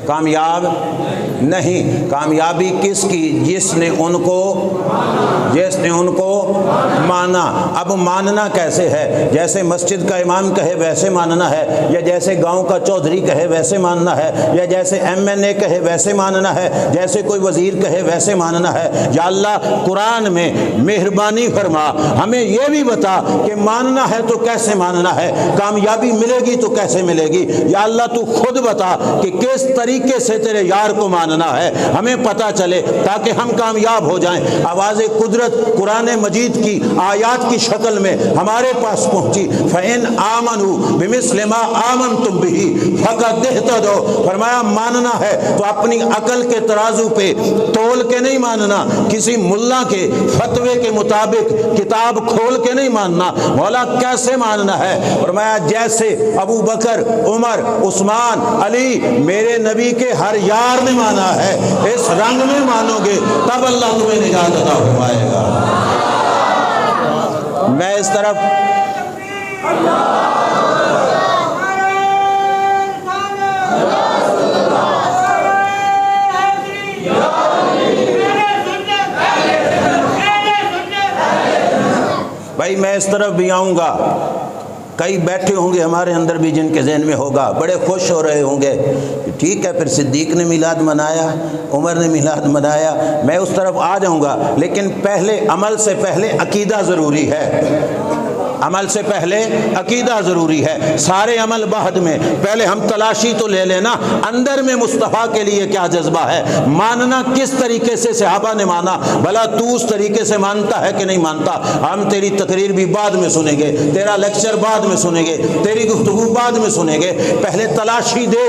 کامیاب نہیں۔ کامیابی کس کی؟ جس نے ان کو مانا۔ اب ماننا کیسے ہے؟ جیسے مسجد کا امام کہے ویسے ماننا ہے، یا جیسے گاؤں کا چودھری کہے ویسے ماننا ہے، یا جیسے MNA کہے ویسے ماننا ہے، جیسے کوئی وزیر کہے ویسے ماننا ہے۔ یا اللہ قرآن میں مہربانی فرما، ہمیں یہ بھی بتا کہ ماننا ہے تو کیسے ماننا ہے، کامیابی ملے گی تو کیسے ملے گی۔ یا اللہ تو خود بتا کہ کس طریقے سے تیرے یار کو ماننا ہے، ہمیں پتہ چلے تاکہ ہم کامیاب ہو جائیں۔ آواز قدرت قرآن مجید کی آیات کی شکل میں ہمارے پاس پہنچی۔ فَإِنْ آمَنُوا بِمِثْلِ مَا آمَنْتُمْ بِهِ فَقَدْ اهْتَدَوْا۔ فرمایا ماننا ہے تو اپنی عقل کے ترازو پہ تول کے نہیں ماننا، کسی ملا کے فتوے کے مطابق کتاب کھول کے نہیں ماننا۔ مولا کیسے ماننا ہے؟ فرمایا جیسے ابو بکر، عمر، عثمان، علی میرے نبی کے ہر یار نے مانا ہے، اس رنگ میں مانو گے تب اللہ تمہیں نجات عطا فرمائے گا۔ میں اس طرف بھائی میں اس طرف بھی آؤں گا، کئی بیٹھے ہوں گے ہمارے اندر بھی جن کے ذہن میں ہوگا، بڑے خوش ہو رہے ہوں گے کہ ٹھیک ہے پھر صدیق نے میلاد منایا، عمر نے میلاد منایا، میں اس طرف آ جاؤں گا، لیکن پہلے عمل سے پہلے عقیدہ ضروری ہے۔ عمل سے پہلے عقیدہ ضروری ہے، سارے عمل بعد میں۔ پہلے ہم تلاشی تو لے لینا اندر میں مصطفیٰ کے لیے کیا جذبہ ہے، ماننا کس طریقے سے صحابہ نے مانا، بھلا تو اس طریقے سے مانتا ہے کہ نہیں مانتا۔ ہم تیری تقریر بھی بعد میں سنیں گے، تیرا لیکچر بعد میں سنیں گے، تیری گفتگو بعد میں سنیں گے، پہلے تلاشی دے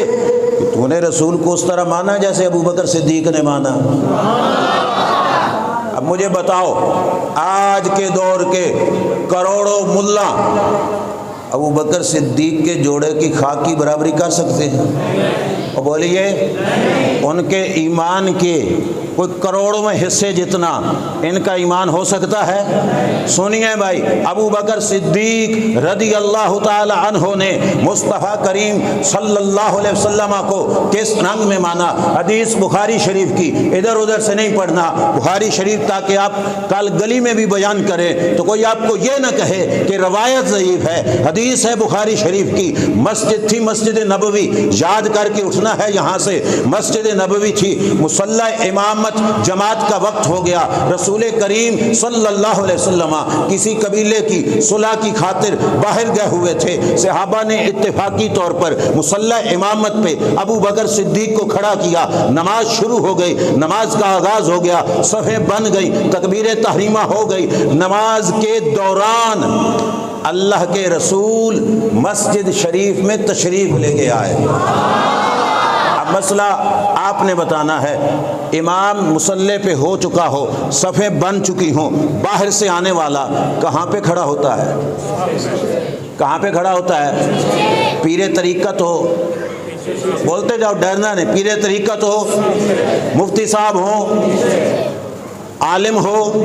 کہ تو نے رسول کو اس طرح مانا جیسے ابو بکر صدیق نے مانا۔ اب مجھے بتاؤ، آج کے دور کے کروڑوں ملا ابو بکر صدیق کے جوڑے کی خاک کی برابری کر سکتے ہیں؟ اور بولیے ان کے ایمان کے کوئی کروڑوں میں حصے جتنا ان کا ایمان ہو سکتا ہے؟ سنیے بھائی، ابو بکر صدیق رضی اللہ تعالی عنہ نے مصطفیٰ کریم صلی اللہ علیہ وسلم کو کس رنگ میں مانا؟ حدیث بخاری شریف کی، ادھر ادھر سے نہیں پڑھنا، بخاری شریف، تاکہ آپ کل گلی میں بھی بیان کریں تو کوئی آپ کو یہ نہ کہے کہ روایت ضعیف ہے۔ حدیث ہے بخاری شریف کی، مسجد تھی مسجد نبوی، یاد کر کے اٹھنا ہے یہاں سے، مسجد نبوی تھی، مصلی امامت جماعت کا وقت ہو گیا، رسول کریم صلی اللہ علیہ وسلم کسی قبیلے کی صلح کی خاطر باہر گئے ہوئے تھے، صحابہ نے اتفاقی طور پر مصلی امامت پہ ابو بکر صدیق کو کھڑا کیا، نماز شروع ہو گئی، نماز کا آغاز ہو گیا، صفیں بن گئی، تکبیر تحریمہ ہو گئی۔ نماز کے دوران اللہ کے رسول مسجد شریف میں تشریف لے کے آئے۔ اب مسئلہ آپ نے بتانا ہے، امام مصلی پہ ہو چکا ہو، صفیں بن چکی ہوں، باہر سے آنے والا کہاں پہ کھڑا ہوتا ہے؟ کہاں پہ کھڑا ہوتا ہے؟ پیر طریقت ہو، بولتے جاؤ ڈرنا نہیں، پیر طریقت ہو، مفتی صاحب ہو، عالم ہو،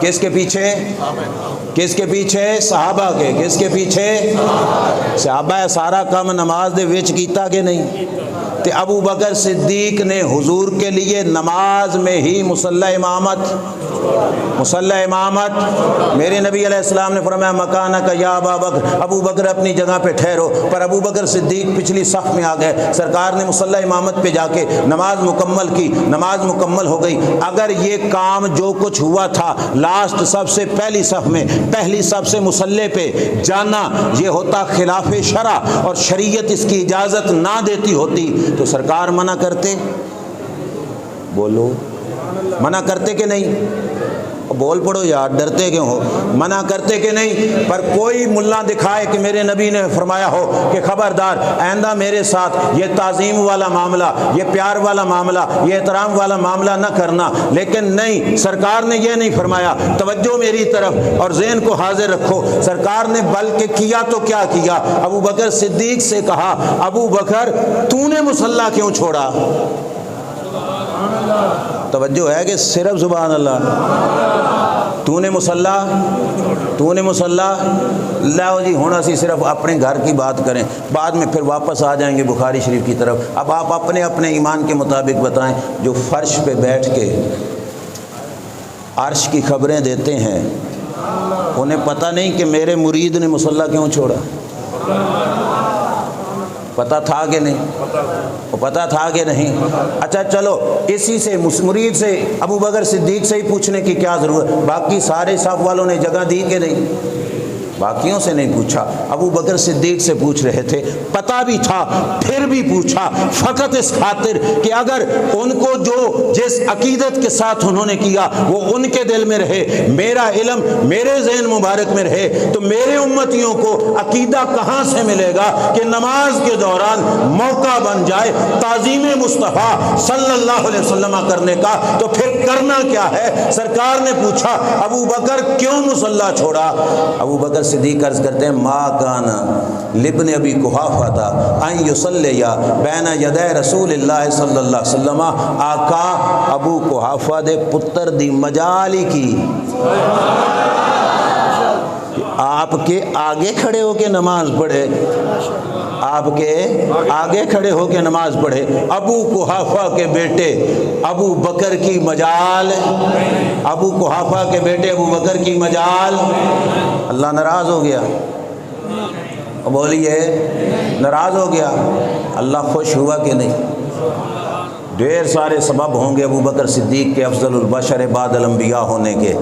کس کے پیچھے؟ کس کے پیچھے؟ صحابہ کے۔ کس کے پیچھے؟ صحابہ۔ سارا کام نماز دے وچ کیتا کہ نہیں؟ تے ابو بکر صدیق نے حضور کے لیے نماز میں ہی مصلی امامت میرے نبی علیہ السلام نے فرمایا مکانک یا ابا بکر، ابو بکر اپنی جگہ پہ ٹھہرو، پر ابو بکر صدیق پچھلی صف میں آ گئے، سرکار نے مصلی امامت پہ جا کے نماز مکمل کی، نماز مکمل ہو گئی۔ اگر یہ کام جو کچھ ہوا تھا لاسٹ سب سے پہلی صف میں، پہلی صف سے مصلی پہ جانا، یہ ہوتا خلاف شرع اور شریعت اس کی اجازت نہ دیتی ہوتی تو سرکار منع کرتے؟ بولو، منع کرتے کہ نہیں؟ بول پڑو یار، ڈرتے کیوں ہو؟ منع کرتے کہ نہیں؟ پر کوئی ملا دکھائے کہ میرے نبی نے فرمایا ہو کہ خبردار آئندہ میرے ساتھ یہ تعظیم والا معاملہ، یہ پیار والا معاملہ، یہ احترام والا معاملہ نہ کرنا، لیکن نہیں، سرکار نے یہ نہیں فرمایا۔ توجہ میری طرف اور ذہن کو حاضر رکھو، سرکار نے بلکہ کیا تو کیا کیا، ابو بکر صدیق سے کہا ابو بکر تو نے مصلی کیوں چھوڑا؟ توجہ ہے کہ صرف سبحان اللہ، تو نے مصلی لاؤ جی۔ ہوں اسی صرف اپنے گھر کی بات کریں، بعد میں پھر واپس آ جائیں گے بخاری شریف کی طرف۔ اب آپ اپنے اپنے ایمان کے مطابق بتائیں، جو فرش پہ بیٹھ کے عرش کی خبریں دیتے ہیں انہیں پتہ نہیں کہ میرے مرید نے مصلی کیوں چھوڑا؟ پتہ تھا کہ نہیں؟ وہ پتہ تھا کہ نہیں؟ اچھا چلو، اسی سے مرید سے ابو بکر صدیق سے ہی پوچھنے کی کیا ضرورت؟ باقی سارے صف والوں نے جگہ دی کہ نہیں؟ باقیوں سے نہیں پوچھا، ابو بکر صدیق سے پوچھ رہے تھے، پتہ بھی تھا پھر بھی پوچھا، فقط اس خاطر کہ اگر ان کو جو جس عقیدت کے ساتھ انہوں نے کیا وہ ان کے دل میں رہے، میرا علم میرے ذہن مبارک میں رہے، تو میرے امتیوں کو عقیدہ کہاں سے ملے گا کہ نماز کے دوران موقع بن جائے تعظیم مصطفیٰ صلی اللہ علیہ وسلم کرنے کا؟ تو پھر کرنا کیا ہے؟ سرکار نے پوچھا ابو بکر کیوں مصلی چھوڑا؟ ابو بکر صدیق عرض کرتے ہیں ما کانا لابن ابی قحافہ ان یصلی بین یدی رسول اللہ صلی اللہ علیہ وسلم، آقا ابو قحافہ دے پتر دی مجالی کی آپ کے آگے کھڑے ہو کے نماز پڑھے، آپ کے آگے کھڑے ہو کے نماز پڑھے، ابو قحافہ کے بیٹے ابو بکر کی مجال، ابو قحافہ کے بیٹے ابو بکر کی مجال۔ اللہ ناراض ہو گیا؟ بولیے، ناراض ہو گیا؟ اللہ خوش ہوا کہ نہیں؟ ڈھیر سارے سبب ہوں گے ابو بکر صدیق کے افضل البشر بعد الانبیاء ہونے کے،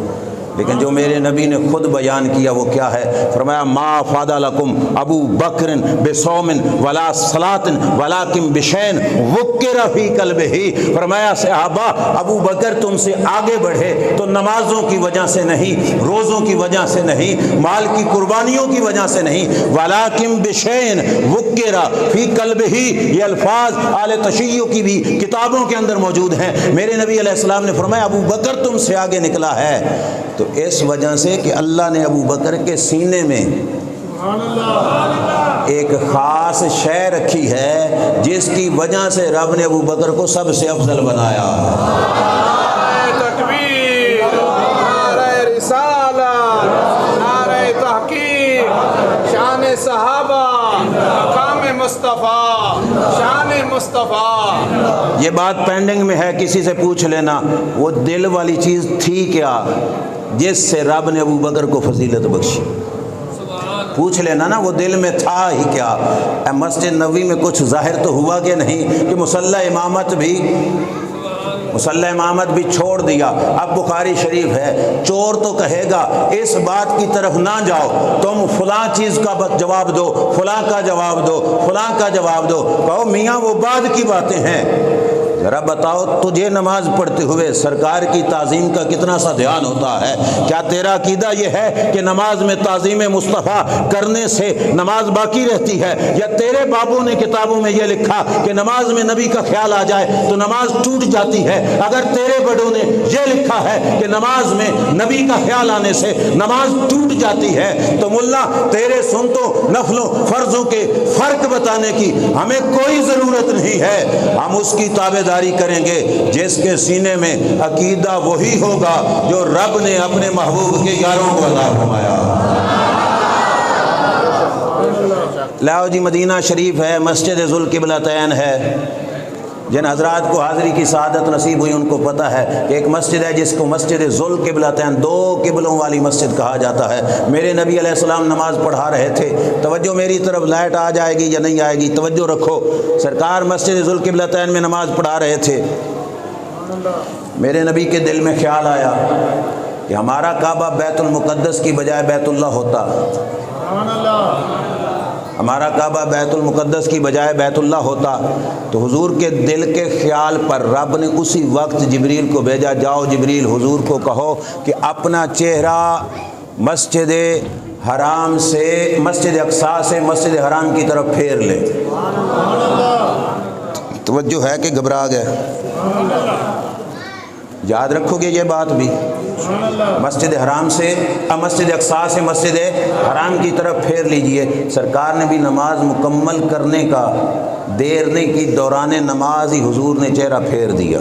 لیکن جو میرے نبی نے خود بیان کیا وہ کیا ہے؟ فرمایا ما فاد لکم ابو بکر بصوم ولا صلاۃ ولکن بشین وکر فی قلبہ، فرمایا صحابہ ابو بکر تم سے آگے بڑھے تو نمازوں کی وجہ سے نہیں، روزوں کی وجہ سے نہیں، مال کی قربانیوں کی وجہ سے نہیں، ولکن بشین وکر فی قلبہ، یہ الفاظ آل تشیع کی بھی کتابوں کے اندر موجود ہیں۔ میرے نبی علیہ السلام نے فرمایا ابو بکر تم سے آگے نکلا ہے، تو اس وجہ سے کہ اللہ نے ابو بکر کے سینے میں ایک خاص شے رکھی ہے جس کی وجہ سے رب نے ابو بکر کو سب سے افضل بنایا۔ تکبیر، نعرہ رسالت، نعرہ تحقیق، شان صحابہ، مقام مصطفیٰ، شان مصطفیٰ۔ یہ بات پینڈنگ میں ہے، کسی سے پوچھ لینا وہ دل والی چیز تھی کیا جس سے رب نے ابو بکر کو فضیلت بخشی؟ پوچھ لینا نا وہ دل میں تھا ہی کیا؟ مسجد نبوی میں کچھ ظاہر تو ہوا کہ نہیں کہ مصلی امامت بھی چھوڑ دیا؟ اب بخاری شریف ہے، چور تو کہے گا اس بات کی طرف نہ جاؤ، تم فلاں چیز کا جواب دو، فلاں کا جواب دو، فلاں کا جواب دو، کہو میاں وہ بعد کی باتیں ہیں، ذرا بتاؤ تجھے نماز پڑھتے ہوئے سرکار کی تعظیم کا کتنا سا دھیان ہوتا ہے؟ کیا تیرا عقیدہ یہ ہے کہ نماز میں تعظیم مصطفیٰ کرنے سے نماز باقی رہتی ہے، یا تیرے بابوں نے کتابوں میں یہ لکھا کہ نماز میں نبی کا خیال آ جائے تو نماز ٹوٹ جاتی ہے؟ اگر تیرے بڑوں نے یہ لکھا ہے کہ نماز میں نبی کا خیال آنے سے نماز ٹوٹ جاتی ہے تو ملا تیرے سنتوں نفلوں فرضوں کے فرق بتانے کی ہمیں کوئی ضرورت نہیں ہے، ہم اس کی تابع داری کریں گے جس کے سینے میں عقیدہ وہی ہوگا جو رب نے اپنے محبوب کے یاروں کو عطا فرمایا۔ لاؤ جی، مدینہ شریف ہے، مسجد ذوالقبلتین ہے۔ جن حضرات کو حاضری کی سعادت نصیب ہوئی ان کو پتہ ہے کہ ایک مسجد ہے جس کو مسجد ذوالقبلتین، 2 قبلوں والی مسجد کہا جاتا ہے۔ میرے نبی علیہ السلام نماز پڑھا رہے تھے، توجہ میری طرف، لائٹ آ جائے گی یا نہیں آئے گی، توجہ رکھو۔ سرکار مسجد ذوالقبلتین میں نماز پڑھا رہے تھے، میرے نبی کے دل میں خیال آیا کہ ہمارا کعبہ بیت المقدس کی بجائے بیت اللہ ہوتا، ہمارا کعبہ بیت المقدس کی بجائے بیت اللہ ہوتا تو حضور کے دل کے خیال پر رب نے اسی وقت جبریل کو بھیجا، جاؤ جبریل حضور کو کہو کہ اپنا چہرہ مسجد حرام سے، مسجد اقصیٰ سے مسجد حرام کی طرف پھیر لے۔ توجہ ہے کہ گھبرا گئے؟ یاد رکھو گے یہ بات بھی، مسجد حرام سے، مسجد اقصیٰ سے مسجد حرام کی طرف پھیر لیجئے۔ سرکار نے بھی نماز مکمل کرنے کا دیر نہیں کی، دوران نماز ہی حضور نے چہرہ پھیر دیا۔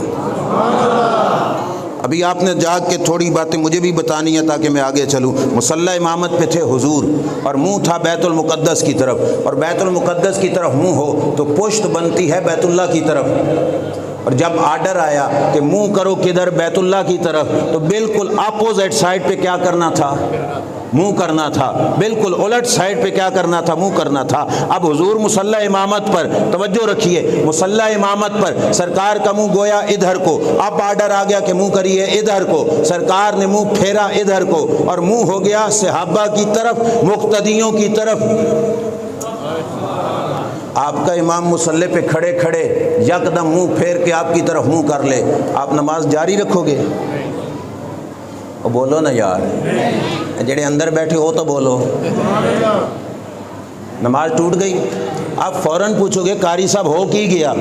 ابھی آپ نے جاگ کے تھوڑی باتیں مجھے بھی بتانی ہے تاکہ میں آگے چلوں۔ مصلی امامت پہ تھے حضور اور منہ تھا بیت المقدس کی طرف، اور بیت المقدس کی طرف منہ ہو تو پشت بنتی ہے بیت اللہ کی طرف، اور جب آرڈر آیا کہ منہ کرو کدھر، بیت اللہ کی طرف، تو بالکل اپوزٹ سائڈ پہ کیا کرنا تھا؟ منہ کرنا تھا۔ بالکل الٹ سائڈ پہ کیا کرنا تھا؟ منہ کرنا تھا۔ اب حضور مصلی امامت پر، توجہ رکھیے، مصلی امامت پر سرکار کا منہ گویا ادھر کو، اب آرڈر آ گیا کہ منہ کریے ادھر کو، سرکار نے منہ پھیرا ادھر کو اور منہ ہو گیا صحابہ کی طرف، مقتدیوں کی طرف۔ آپ کا امام مصلی پہ کھڑے کھڑے یکدم منہ پھیر کے آپ کی طرف منہ کر لے، آپ نماز جاری رکھو گے؟ اور بولو نا یار، جڑے اندر بیٹھے ہو تو بولو۔ نماز ٹوٹ گئی، آپ فوراً پوچھو گے قاری صاحب ہو کی گیا،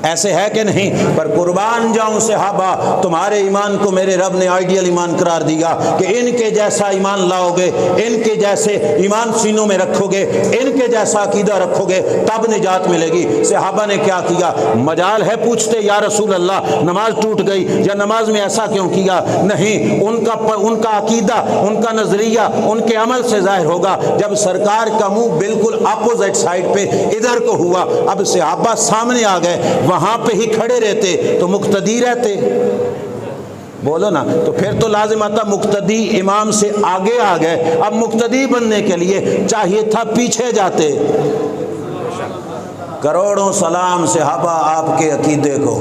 ایسے ہے کہ نہیں؟ پر قربان جاؤں صحابہ، تمہارے ایمان کو میرے رب نے آئیڈیل ایمان قرار دیا کہ ان کے جیسا ایمان لاؤ گے، ان کے جیسے ایمان سینوں میں رکھو گے، ان کے جیسا عقیدہ رکھو گے، تب نجات ملے گی۔ صحابہ نے کیا کیا؟ مجال ہے پوچھتے یا رسول اللہ نماز ٹوٹ گئی یا نماز میں ایسا کیوں کیا؟ نہیں، ان کا عقیدہ، ان کا نظریہ ان کے عمل سے ظاہر ہوگا۔ جب سرکار کا منہ بالکل اپوزٹ سائڈ پہ ادھر کو ہوا، اب صحابہ سامنے آ گئے، وہاں پہ ہی کھڑے رہتے تو مقتدی رہتے، بولو نا، تو پھر تو لازم آتا مقتدی امام سے آگے آ گئے، اب مقتدی بننے کے لیے چاہیے تھا پیچھے جاتے۔ کروڑوں سلام صحابہ آپ کے عقیدے کو،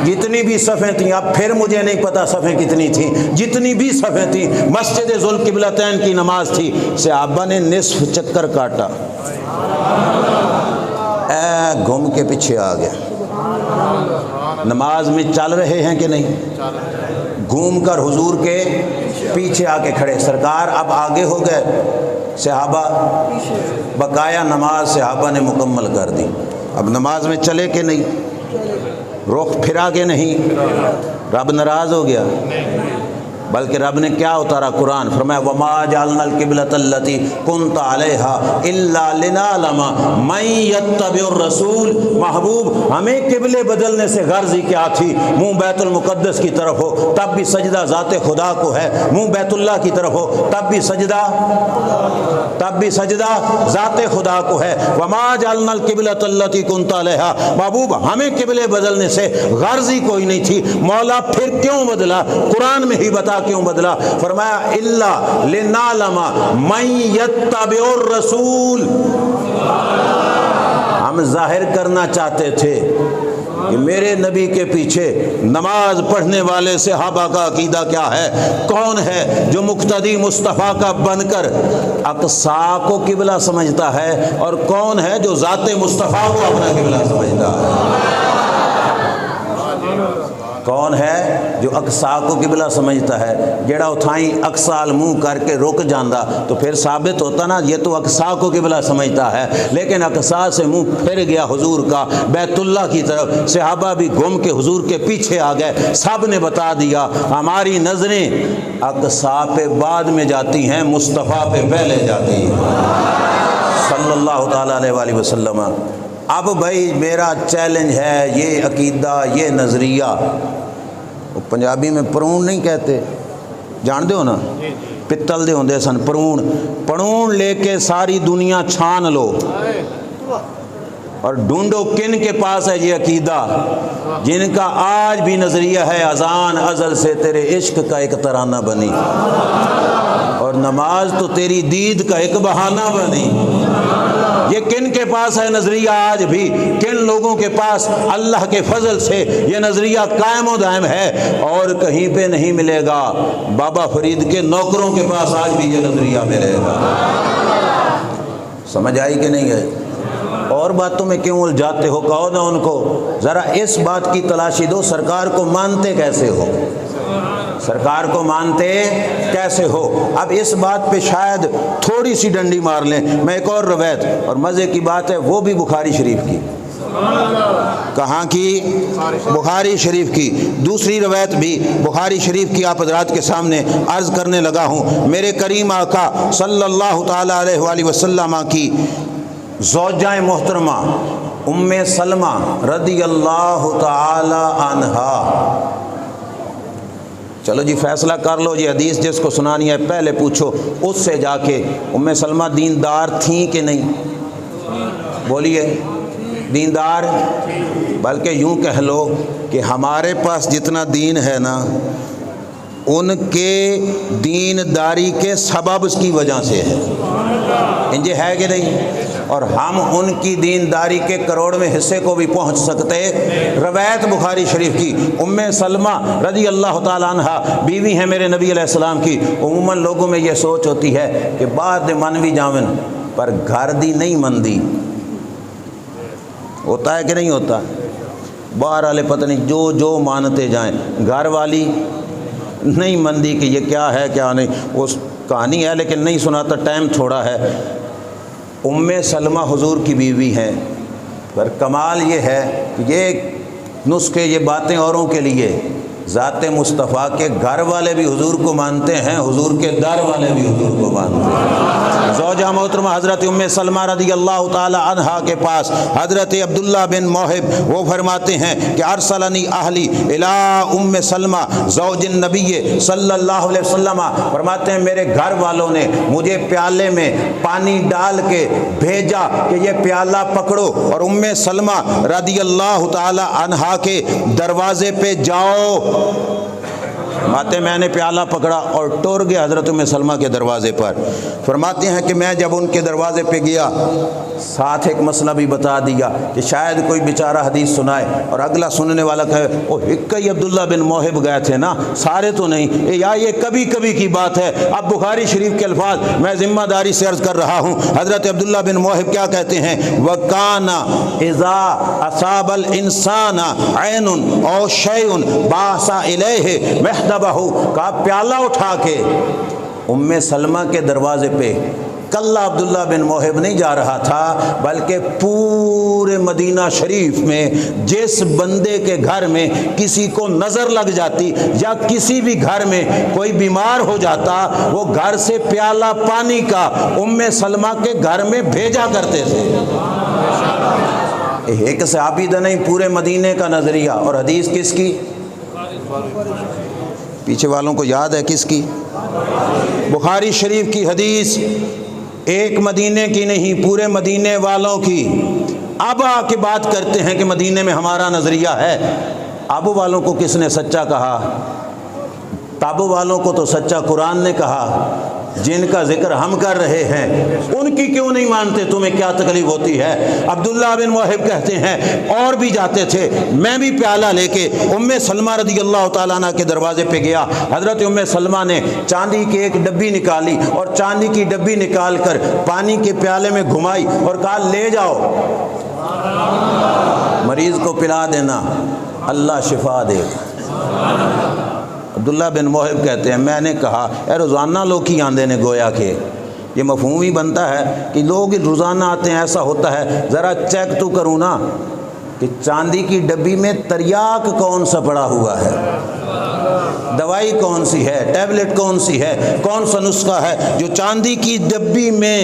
جتنی بھی صفیں تھیں، اب پھر مجھے نہیں پتا صفیں کتنی تھیں، جتنی بھی صفیں تھیں، مسجد ذوالقبلتین کی نماز تھی، صحابہ نے نصف چکر کاٹا، گھوم کے پیچھے آ گیا۔ نماز میں چل رہے ہیں کہ نہیں؟ گھوم کر حضور کے پیچھے آ کے کھڑے، سرکار اب آگے ہو گئے، صحابہ بقایا نماز صحابہ نے مکمل کر دی۔ اب نماز میں چلے کہ نہیں؟ رخ پھرا کے نہیں؟ رب ناراض ہو گیا؟ بلکہ رب نے کیا اتارا؟ قرآن، فرمایا وَمَا جَعَلْنَا الْقِبْلَةَ الَّتِي كُنْتَ عَلَيْهَا إِلَّا لِنَعْلَمَ مَن يَتَّبِعُ الرَّسُولَ۔ محبوب، ہمیں قبلے بدلنے سے غرض ہی کیا تھی؟ منہ بیت المقدس کی طرف ہو تب بھی سجدہ ذات خدا کو ہے، منہ بیت اللہ کی طرف ہو تب بھی سجدہ ذات خدا کو ہے۔ وَمَا جَعَلْنَا الْقِبْلَةَ الَّتِي كُنْتَ عَلَيْهَا، محبوب ہمیں قبلے بدلنے سے غرض ہی کوئی نہیں تھی۔ مولا پھر کیوں بدلا؟ قرآن میں ہی بتا کیوں بدلا؟ فرمایا الا لنعلم من یتبع الرسول، ہم ظاہر کرنا چاہتے تھے کہ میرے نبی کے پیچھے نماز پڑھنے والے صحابہ کا عقیدہ کیا ہے، کون ہے جو مقتدی مصطفیٰ کا بن کر اقصیٰ کو قبلہ سمجھتا ہے، اور کون ہے جو ذات مصطفیٰ کو اپنا قبلہ سمجھتا ہے۔ کون ہے جو اقصیٰ کو قبلہ سمجھتا ہے؟ جڑا اتھائیں اقصیٰ منہ کر کے رک جاندہ تو پھر ثابت ہوتا نا یہ تو اقصیٰ کو قبلہ سمجھتا ہے، لیکن اقصیٰ سے منہ پھر گیا حضور کا بیت اللہ کی طرف، صحابہ بھی گھوم کے حضور کے پیچھے آ گئے۔ سب نے بتا دیا ہماری نظریں اقصیٰ پہ بعد میں جاتی ہیں، مصطفیٰ پہ پہلے جاتی ہیں صلی اللہ تعالیٰ علیہ وآلہ وسلم۔ اب بھائی میرا چیلنج ہے یہ عقیدہ یہ نظریہ، وہ پنجابی میں پرون نہیں کہتے، جانتے ہو نا، پتل دے ہوندے سن پرون لے کے ساری دنیا چھان لو اور ڈھونڈو کن کے پاس ہے یہ عقیدہ جن کا آج بھی نظریہ ہے اذان ازل سے تیرے عشق کا ایک ترانہ بنی اور نماز تو تیری دید کا ایک بہانہ بنی۔ یہ کن کے پاس ہے نظریہ آج بھی؟ کن لوگوں کے پاس اللہ کے فضل سے یہ نظریہ قائم و دائم ہے؟ اور کہیں پہ نہیں ملے گا، بابا فرید کے نوکروں کے پاس آج بھی یہ نظریہ ملے گا۔ سمجھ آئی کہ نہیں گئی؟ اور باتوں میں کیوں الجھاتے ہو؟ کہو نا ان کو ذرا اس بات کی تلاشی دو، سرکار کو مانتے کیسے ہو؟ سرکار کو مانتے کیسے ہو؟ اب اس بات پہ شاید تھوڑی سی ڈنڈی مار لیں۔ میں ایک اور روایت، اور مزے کی بات ہے وہ بھی بخاری شریف کی۔ کہاں کی؟ بخاری شریف کی۔ دوسری روایت بھی بخاری شریف کی آپ حضرات کے سامنے عرض کرنے لگا ہوں۔ میرے کریم آقا صلی اللہ تعالی علیہ وآلہ وسلم کی زوجہ محترمہ ام سلمہ رضی اللہ تعالی عنہا، چلو جی فیصلہ کر لو جی، حدیث جس کو سنانی ہے پہلے پوچھو اس سے جا کے، ام سلمہ دیندار تھیں کہ نہیں؟ بولیے، دیندار؟ بلکہ یوں کہہ لو کہ ہمارے پاس جتنا دین ہے نا ان کے دینداری کے سبب اس کی وجہ سے ہے، انجے ہے کہ نہیں؟ اور ہم ان کی دینداری کے کروڑ میں حصے کو بھی پہنچ سکتے۔ روایت بخاری شریف کی، ام سلمہ رضی اللہ تعالیٰ عنہ بیوی ہیں میرے نبی علیہ السلام کی۔ عموماً لوگوں میں یہ سوچ ہوتی ہے کہ باہر دے من بھی جاون پر گھر دی نہیں مندی، ہوتا ہے کہ نہیں ہوتا؟ باہر والے پتہ نہیں جو مانتے جائیں، گھر والی نہیں مندی کہ یہ کیا ہے کیا نہیں، وہ کہانی ہے لیکن نہیں سناتا، ٹائم تھوڑا ہے۔ ام سلمہ حضور کی بیوی ہیں، پر کمال یہ ہے کہ یہ نسخے یہ باتیں اوروں کے لیے، ذات مصطفیٰ کے گھر والے بھی حضور کو مانتے ہیں، حضور کے در والے بھی حضور کو مانتے ہیں۔ زوجہ محترمہ حضرت ام سلمہ رضی اللہ تعالی عنہا کے پاس حضرت عبداللہ بن موہب وہ فرماتے ہیں کہ ارسلنی اہلی الی ام سلمہ زوج النبی صلی اللہ علیہ وسلم، فرماتے ہیں میرے گھر والوں نے مجھے پیالے میں پانی ڈال کے بھیجا کہ یہ پیالہ پکڑو اور ام سلمہ رضی اللہ تعالی عنہا کے دروازے پہ جاؤ۔ فرماتے ہیں میں نے پیالہ پکڑا اور ٹور گیا حضرت ام سلمہ کے دروازے پر۔ فرماتے ہیں کہ میں جب ان کے دروازے پہ گیا ساتھ ایک مسئلہ بھی بتا دیا کہ شاید کوئی بیچارہ حدیث سنائے اور اگلا سننے والا کہے وہ ہی عبداللہ بن موہب گئے تھے نا، سارے تو نہیں، یا یہ کبھی کبھی کی بات ہے۔ اب بخاری شریف کے الفاظ میں ذمہ داری سے عرض کر رہا ہوں، حضرت عبداللہ بن موہب کیا کہتے ہیں؟ وَكَانَ إِذَا أَصَابَ الْإِنسَانَ عَيْنٌ أَوْ شَيْءٌ بَعَثَ إِلَيْهِ مِحْدَبَهُ، کہا پیالہ اٹھا کے ام سلمہ کے دروازے پہ کلہ عبداللہ بن موہب نہیں جا رہا تھا، بلکہ پورے مدینہ شریف میں جس بندے کے گھر میں کسی کو نظر لگ جاتی یا کسی بھی گھر میں کوئی بیمار ہو جاتا، وہ گھر سے پیالہ پانی کا ام سلمہ کے گھر میں بھیجا کرتے تھے۔ ایک صحابی دا نہیں، پورے مدینے کا نظریہ۔ اور حدیث کس کی؟ پیچھے والوں کو یاد ہے کس کی؟ بخاری شریف کی حدیث، ایک مدینے کی نہیں پورے مدینے والوں کی۔ اب آ کے بات کرتے ہیں کہ مدینے میں ہمارا نظریہ ہے۔ اب والوں کو کس نے سچا کہا؟ تاب والوں کو تو سچا قرآن نے کہا، جن کا ذکر ہم کر رہے ہیں ان کی کیوں نہیں مانتے؟ تمہیں کیا تکلیف ہوتی ہے؟ عبداللہ بن موہب کہتے ہیں اور بھی جاتے تھے، میں بھی پیالہ لے کے ام سلمہ رضی اللہ تعالیٰ عنہ کے دروازے پہ گیا۔ حضرت ام سلمہ نے چاندی کی ایک ڈبی نکالی اور چاندی کی ڈبی نکال کر پانی کے پیالے میں گھمائی اور کہا لے جاؤ، مریض کو پلا دینا، اللہ شفا دے گا۔ عبداللہ بن موہب کہتے ہیں میں نے کہا اے روزانہ لوگ ہی آندے نے، گویا کہ یہ مفہوم ہی بنتا ہے کہ لوگ روزانہ آتے ہیں، ایسا ہوتا ہے۔ ذرا چیک تو کروں نا کہ چاندی کی ڈبی میں تریاک کون سا پڑا ہوا ہے۔ دوائی کون سی ہے، ٹیبلٹ کون سی ہے، کون سا نسخہ ہے جو چاندی کی ڈبی میں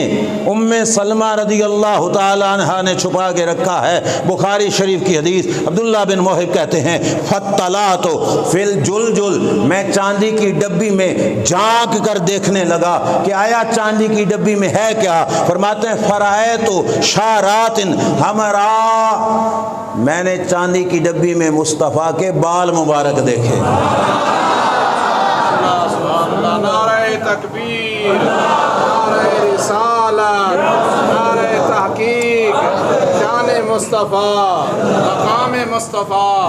ام سلمہ رضی اللہ تعالی عنہا نے چھپا کے رکھا ہے؟ بخاری شریف کی حدیث، عبداللہ بن موہب کہتے ہیں فَطَّلَعْتُ فِي الْجُلْجُلِ، میں چاندی کی ڈبی میں جھانک کر دیکھنے لگا کہ آیا چاندی کی ڈبی میں ہے کیا؟ فرماتے ہیں فَرَأَيْتُ شَعْرَاتٍ حَمْرَاء، میں نے چاندی کی ڈبی میں مصطفیٰ کے بال مبارک دیکھے۔ نعرہ تکبیر، نعرہ رسالت، نعرہ تحقیق، شان مصطفیٰ، مقام مصطفیٰ۔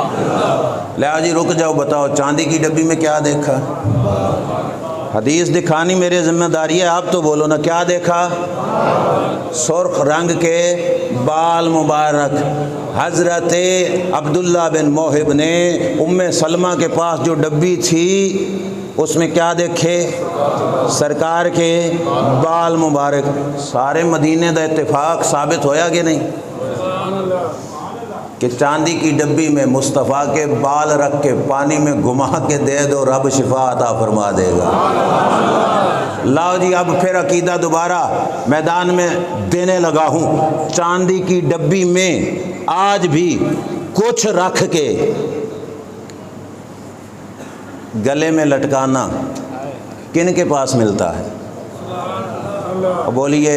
لہٰذا جی رک جاؤ، بتاؤ چاندی کی ڈبی میں کیا دیکھا؟ حدیث دکھانی میری ذمہ داری ہے، آپ تو بولو نا، کیا دیکھا؟ سرخ رنگ کے بال مبارک۔ حضرت عبداللہ بن موہب نے ام سلمہ کے پاس جو ڈبی تھی اس میں کیا دیکھے؟ سرکار کے بال مبارک۔ سارے مدینے دا اتفاق ثابت ہویا کہ نہیں کہ چاندی کی ڈبی میں مصطفیٰ کے بال رکھ کے پانی میں گھما کے دے دو، رب شفا عطا فرما دے گا۔ لاؤ جی اب پھر عقیدہ دوبارہ میدان میں دینے لگا ہوں۔ چاندی کی ڈبی میں آج بھی کچھ رکھ کے گلے میں لٹکانا کن کے پاس ملتا ہے؟ بولیے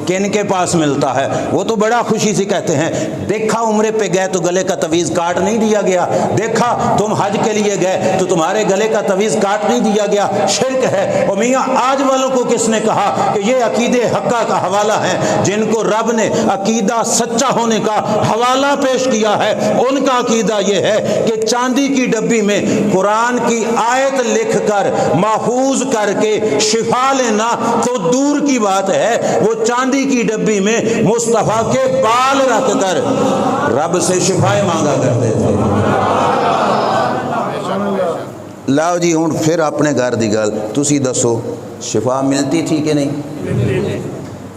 کن کے پاس ملتا ہے؟ وہ تو بڑا خوشی سے کہتے ہیں دیکھا عمرے پہ گئے تو گلے کا تعویذ کاٹ نہیں دیا گیا، دیکھا تم حج کے لیے گئے تو تمہارے گلے کا تعویذ کاٹ نہیں دیا گیا، شرک ہے۔ اور میاں آج والوں کو کس نے کہا کہ یہ عقیدے حقہ کا حوالہ ہے؟ جن کو رب نے عقیدہ سچا ہونے کا حوالہ پیش کیا ہے ان کا عقیدہ یہ ہے کہ چاندی کی ڈبی میں قرآن کی آیت لکھ کر محفوظ کر کے شفا لینا تو دور کی بات ہے، وہ چاندی کی ڈبی میں مصطفیٰ کے بال رکھ کر رب سے شفائیں مانگا کرتے تھے۔ لاؤ جی ہوں پھر اپنے گھر دی گل، تسی دسو شفا ملتی تھی کہ نہیں؟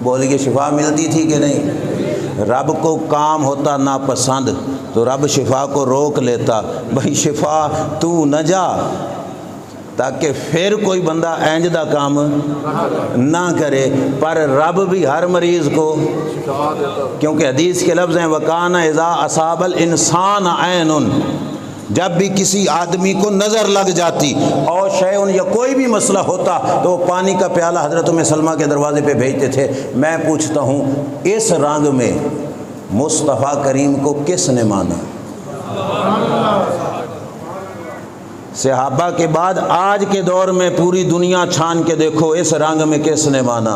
بولیے شفا ملتی تھی کہ نہیں؟ رب کو کام ہوتا ناپسند تو رب شفا کو روک لیتا، بھائی شفا تو نہ جا، تاکہ پھر کوئی بندہ اینج دا کام نہ کرے۔ پر رب بھی ہر مریض کو، کیونکہ حدیث کے لفظ ہیں وَكَانَ إِذَا أَصَابَ الْإِنسَانَ عَيْنٌ، جب بھی کسی آدمی کو نظر لگ جاتی اور شیء یا کوئی بھی مسئلہ ہوتا تو وہ پانی کا پیالہ حضرت ام سلمہ کے دروازے پہ بھیجتے تھے۔ میں پوچھتا ہوں اس رنگ میں مصطفیٰ کریم کو کس نے مانا؟ صحابہ کے بعد آج کے دور میں پوری دنیا چھان کے دیکھو اس رنگ میں کس نے مانا؟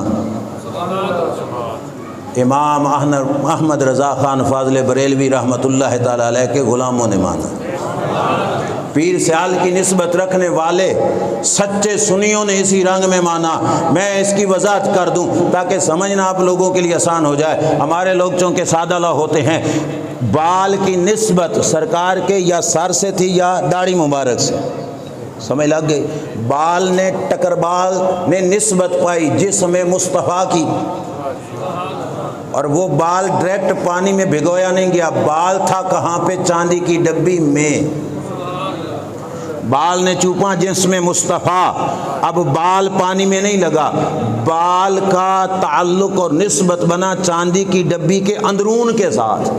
امام احمد رضا خان فاضل بریلوی رحمۃ اللہ تعالی علیہ کے غلاموں نے مانا۔ پیر سیال کی نسبت رکھنے والے سچے سنیوں نے اسی رنگ میں مانا۔ میں اس کی وضاحت کر دوں تاکہ سمجھنا آپ لوگوں کے لیے آسان ہو جائے۔ ہمارے لوگ چونکہ سادہ لوگ ہوتے ہیں، بال کی نسبت سرکار کے یا سر سے تھی یا داڑھی مبارک سے، سمجھ لگ گئی؟ بال نے ٹکر بال نے نسبت پائی جسم مصطفیٰ کی، اور وہ بال ڈائریکٹ پانی میں بھگویا نہیں گیا، بال تھا کہاں پہ؟ چاندی کی ڈبی میں۔ بال نے چوپا جسم مصطفیٰ، اب بال پانی میں نہیں لگا، بال کا تعلق اور نسبت بنا چاندی کی ڈبی کے اندرون کے ساتھ،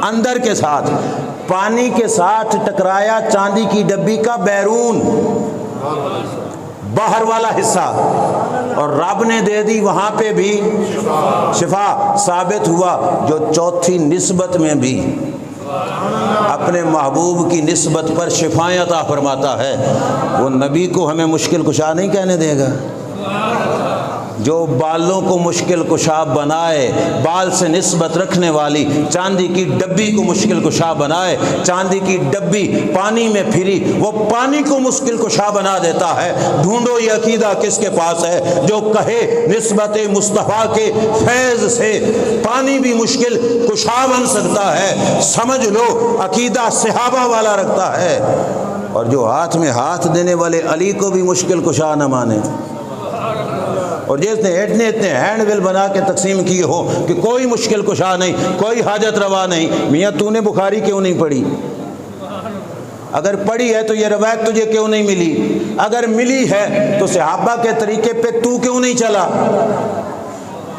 اندر کے ساتھ، پانی کے ساتھ ٹکرایا چاندی کی ڈبی کا بیرون، باہر والا حصہ، اور رب نے دے دی وہاں پہ بھی شفا۔ ثابت ہوا جو چوتھی نسبت میں بھی اپنے محبوب کی نسبت پر شفائیں عطا فرماتا ہے، وہ نبی کو ہمیں مشکل کشا نہیں کہنے دے گا۔ جو بالوں کو مشکل کشا بنائے، بال سے نسبت رکھنے والی چاندی کی ڈبی کو مشکل کشا بنائے، چاندی کی ڈبی پانی میں پھری، وہ پانی کو مشکل کشا بنا دیتا ہے۔ ڈھونڈو یہ عقیدہ کس کے پاس ہے جو کہے نسبت مصطفیٰ کے فیض سے پانی بھی مشکل کشا بن سکتا ہے؟ سمجھ لو عقیدہ صحابہ والا رکھتا ہے، اور جو ہاتھ میں ہاتھ دینے والے علی کو بھی مشکل کشا نہ مانے، اور جس نے اتنے ہینڈ ویل بنا کے تقسیم کیے ہو کہ کوئی مشکل کشا نہیں، کوئی حاجت روا نہیں۔ میاں تو نے بخاری کیوں نہیں پڑھی؟ اگر پڑھی ہے تو یہ روایت تجھے کیوں نہیں ملی؟ اگر ملی ہے تو صحابہ کے طریقے پہ تو کیوں نہیں چلا؟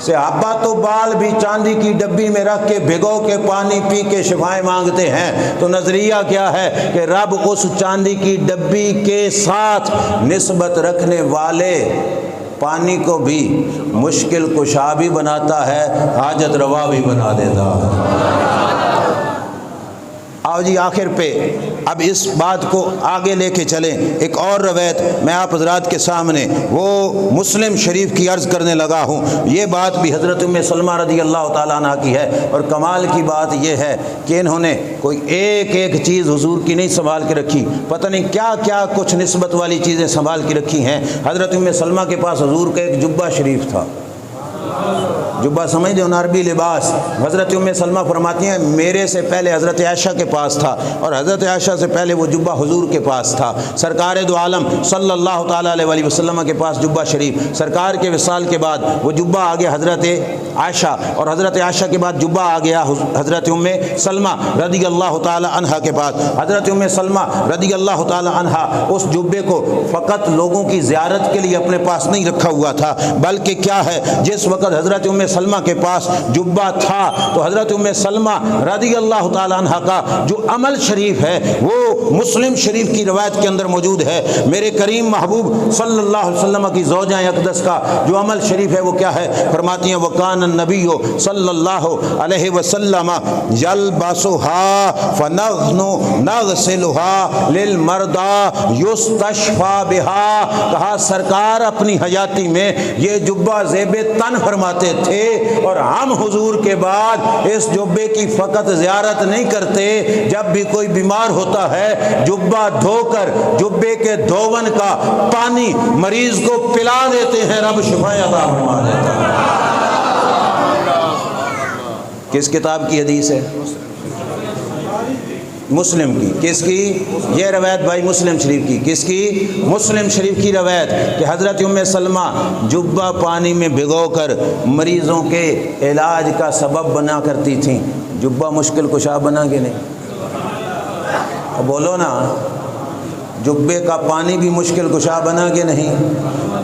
صحابہ تو بال بھی چاندی کی ڈبی میں رکھ کے بھگو کے پانی پی کے شفائیں مانگتے ہیں، تو نظریہ کیا ہے کہ رب اس چاندی کی ڈبی کے ساتھ نسبت رکھنے والے پانی کو بھی مشکل کشا بھی بناتا ہے، حاجت روا بھی بنا دیتا ہے۔ آؤ جی آخر پہ اب اس بات کو آگے لے کے چلیں۔ ایک اور روایت میں آپ حضرات کے سامنے وہ مسلم شریف کی عرض کرنے لگا ہوں۔ یہ بات بھی حضرت ام سلمہ رضی اللہ تعالیٰ عنہ کی ہے، اور کمال کی بات یہ ہے کہ انہوں نے کوئی ایک ایک چیز حضور کی نہیں سنبھال کے رکھی، پتہ نہیں کیا کیا کچھ نسبت والی چیزیں سنبھال کے رکھی ہیں۔ حضرت ام سلمہ کے پاس حضور کا ایک جبہ شریف تھا، جبہ سمجھ دو عربی لباس۔ حضرت ام سلمہ فرماتی ہیں میرے سے پہلے حضرت عائشہ کے پاس تھا، اور حضرت عائشہ سے پہلے وہ جبہ حضور کے پاس تھا۔ سرکار دو عالم صلی اللہ تعالیٰ علیہ وآلہ وسلم کے پاس جبہ شریف، سرکار کے وصال کے بعد وہ جبہ آ گیا حضرت عائشہ، اور حضرت عائشہ کے بعد جبہ آ گیا حضرت ام سلمہ رضی اللہ تعالیٰ عنہا کے پاس۔ حضرت ام سلمہ رضی اللہ تعالیٰ عنہا اس جبے کو فقط لوگوں کی زیارت کے لیے اپنے پاس نہیں رکھا ہوا تھا، بلکہ کیا ہے جس وقت حضرت ام سلمہ کے پاس جبہ تھا تو حضرت ام سلمہ رضی اللہ تعالیٰ عنہ کا جو عمل شریف ہے وہ مسلم شریف کی روایت کے اندر موجود ہے۔ میرے کریم محبوب صلی اللہ علیہ وسلم کی زوجہ اقدس کا جو عمل شریف ہے وہ کیا ہے؟ فرماتی ہیں وَكَانَ النَّبِيُّ صلی اللہ علیہ وسلم يَلْبَسُهَا فَنَحْنُ نَغْسِلُهَا لِلْمَرْضَى يُسْتَشْفَى بِهَا۔ کہا سرکار اپنی حیاتی میں یہ جبہ زیب تن فرماتے تھے، اور ہم حضور کے بعد اس جبے کی فقط زیارت نہیں کرتے، جب بھی کوئی بیمار ہوتا ہے جبہ دھو کر جبے کے دھون کا پانی مریض کو پلا دیتے ہیں، رب شفا عطا فرما دیتا ہے۔ کس کتاب کی حدیث ہے؟ مسلم کی۔ کس کی یہ روایت بھائی؟ مسلم شریف کی۔ کس کی؟ مسلم شریف کی روایت کہ حضرت ام سلمہ جبہ پانی میں بھگو کر مریضوں کے علاج کا سبب بنا کرتی تھیں۔ جبہ مشکل کشا بنا کے نہیں، بولو نا، جبے کا پانی بھی مشکل کشا بنا کے نہیں،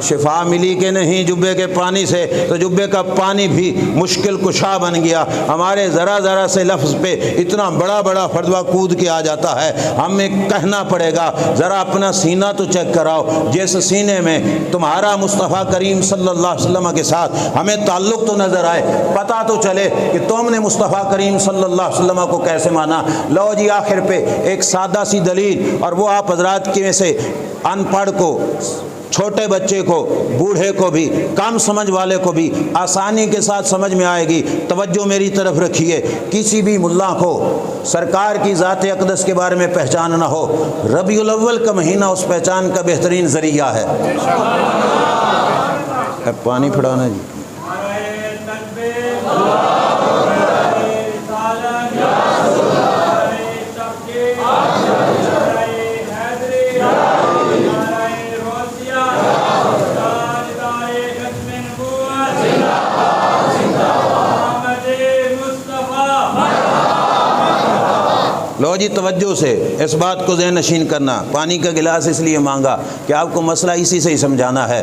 شفا ملی کہ نہیں جبے کے پانی سے؟ تو جبے کا پانی بھی مشکل کشا بن گیا۔ ہمارے ذرا ذرا سے لفظ پہ اتنا بڑا بڑا فردوہ کود کے آ جاتا ہے، ہمیں کہنا پڑے گا ذرا اپنا سینہ تو چیک کراؤ، جس سینے میں تمہارا مصطفیٰ کریم صلی اللہ علیہ وسلم کے ساتھ ہمیں تعلق تو نظر آئے، پتہ تو چلے کہ تم نے مصطفیٰ کریم صلی اللہ علیہ وسلم کو کیسے مانا۔ لو جی آخر پہ ایک سادہ سی دلیل، اور وہ آپ حضرات کی میں سے ان پڑھ کو، چھوٹے بچے کو، بوڑھے کو بھی، کم سمجھ والے کو بھی آسانی کے ساتھ سمجھ میں آئے گی۔ توجہ میری طرف رکھیے، کسی بھی ملا کو سرکار کی ذات اقدس کے بارے میں پہچان نہ ہو، ربیع الاول کا مہینہ اس پہچان کا بہترین ذریعہ ہے۔ پانی پھڑانا جی۔ لو جی توجہ سے اس بات کو ذہن نشین کرنا۔ پانی کا گلاس اس لیے مانگا کہ آپ کو مسئلہ اسی سے ہی سمجھانا ہے۔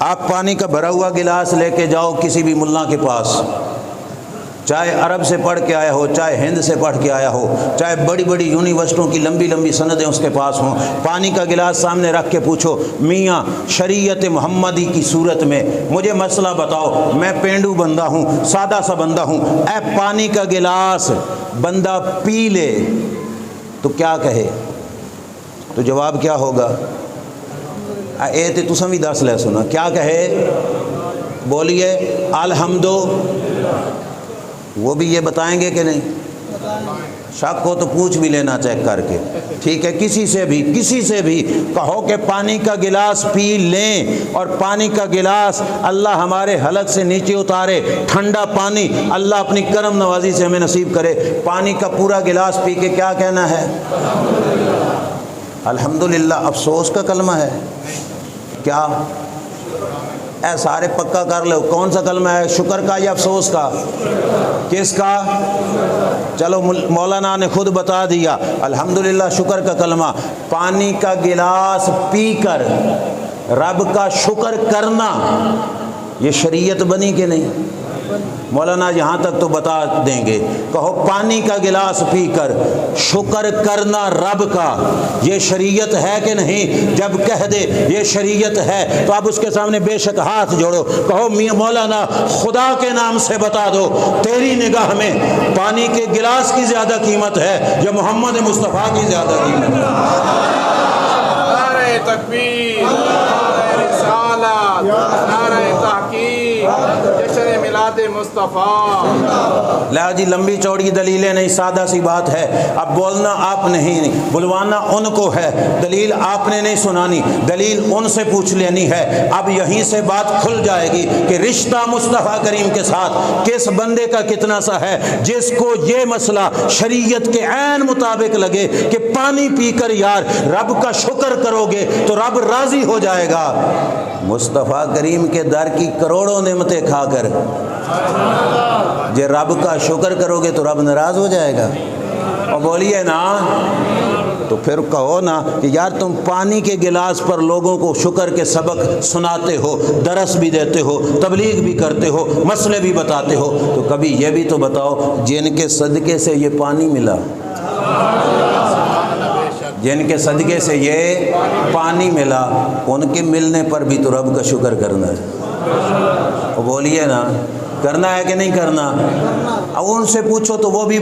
آپ پانی کا بھرا ہوا گلاس لے کے جاؤ کسی بھی ملا کے پاس، چاہے عرب سے پڑھ کے آیا ہو، چاہے ہند سے پڑھ کے آیا ہو، چاہے بڑی بڑی یونیورسٹیوں کی لمبی لمبی سندیں اس کے پاس ہوں، پانی کا گلاس سامنے رکھ کے پوچھو میاں شریعت محمدی کی صورت میں مجھے مسئلہ بتاؤ، میں پینڈو بندہ ہوں، سادہ سا بندہ ہوں، اے پانی کا گلاس بندہ پی لے تو کیا کہے؟ تو جواب کیا ہوگا؟ اے تے تساں بھی دس لے سنا، کیا کہے؟ بولیے الحمدو۔ وہ بھی یہ بتائیں گے کہ نہیں؟ شک ہو تو پوچھ بھی لینا چیک کر کے، ٹھیک ہے؟ کسی سے بھی کہو کہ پانی کا گلاس پی لیں، اور پانی کا گلاس اللہ ہمارے حلق سے نیچے اتارے، ٹھنڈا پانی اللہ اپنی کرم نوازی سے ہمیں نصیب کرے۔ پانی کا پورا گلاس پی کے کیا کہنا ہے؟ الحمدللہ۔ افسوس کا کلمہ ہے کیا؟ اے سارے پکا کر لو، کون سا کلمہ ہے؟ شکر کا یا افسوس کا؟ کس کا؟ چلو مولانا نے خود بتا دیا، الحمدللہ شکر کا کلمہ۔ پانی کا گلاس پی کر رب کا شکر کرنا یہ شریعت بنی کہ نہیں؟ مولانا یہاں تک تو بتا دیں گے، کہو پانی کا گلاس پی کر شکر کرنا رب کا یہ شریعت ہے کہ نہیں؟ جب کہہ دے یہ شریعت ہے تو اب اس کے سامنے بے شک ہاتھ جوڑو، کہو مولانا خدا کے نام سے بتا دو تیری نگاہ میں پانی کے گلاس کی زیادہ قیمت ہے یا محمد مصطفیٰ کی زیادہ قیمت ہے؟ نعرہ تکبیر، نعرہ رسالت، نعرہ تحقیق، جشن میلاد مصطفیٰ۔ لہٰذا جی لمبی چوڑی دلیلیں نہیں، سادہ سی بات ہے۔ اب بولنا آپ نہیں، بلوانا ان کو ہے، دلیل آپ نے نہیں سنانی، دلیل ان سے پوچھ لینی ہے۔ اب یہیں سے بات کھل جائے گی کہ رشتہ مصطفیٰ کریم کے ساتھ کس بندے کا کتنا سا ہے جس کو یہ مسئلہ شریعت کے عین مطابق لگے کہ پانی پی کر یار رب کا شکر کرو گے تو رب راضی ہو جائے گا۔ مصطفیٰ کریم کے در کی کروڑوں نعمتیں کھا کر جے رب کا شکر کرو گے تو رب ناراض ہو جائے گا؟ اور بولیے نا، تو پھر کہو نا کہ یار تم پانی کے گلاس پر لوگوں کو شکر کے سبق سناتے ہو، درس بھی دیتے ہو، تبلیغ بھی کرتے ہو، مسئلے بھی بتاتے ہو، تو کبھی یہ بھی تو بتاؤ جن کے صدقے سے یہ پانی ملا، جن کے صدقے سے یہ پانی ملا، ان کے ملنے پر بھی تو رب کا شکر کرنا ہے۔ وہ بولیے نا، کرنا ہے کہ نہیں کرنا؟ اب ان سے پوچھو تو وہ بھی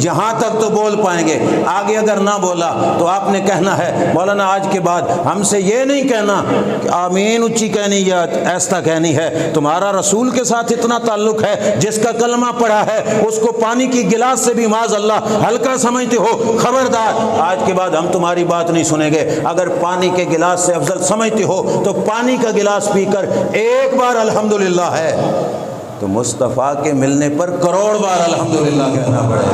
یہاں تک تو بول پائیں گے، آگے اگر نہ بولا تو آپ نے کہنا ہے مولانا آج کے بعد ہم سے یہ نہیں کہنا کہ آمین اونچی کہنی یا ایسا کہنی ہے، تمہارا رسول کے ساتھ اتنا تعلق ہے، جس کا کلمہ پڑھا ہے اس کو پانی کی گلاس سے بھی معاذ اللہ ہلکا سمجھتے ہو، خبردار آج کے بعد ہم تمہاری بات نہیں سنیں گے۔ اگر پانی کے گلاس سے افضل سمجھتے ہو تو پانی کا گلاس پی کر ایک بار الحمدللہ ہے تو مصطفیٰ کے ملنے پر کروڑ بار الحمدللہ کہنا پڑے گا۔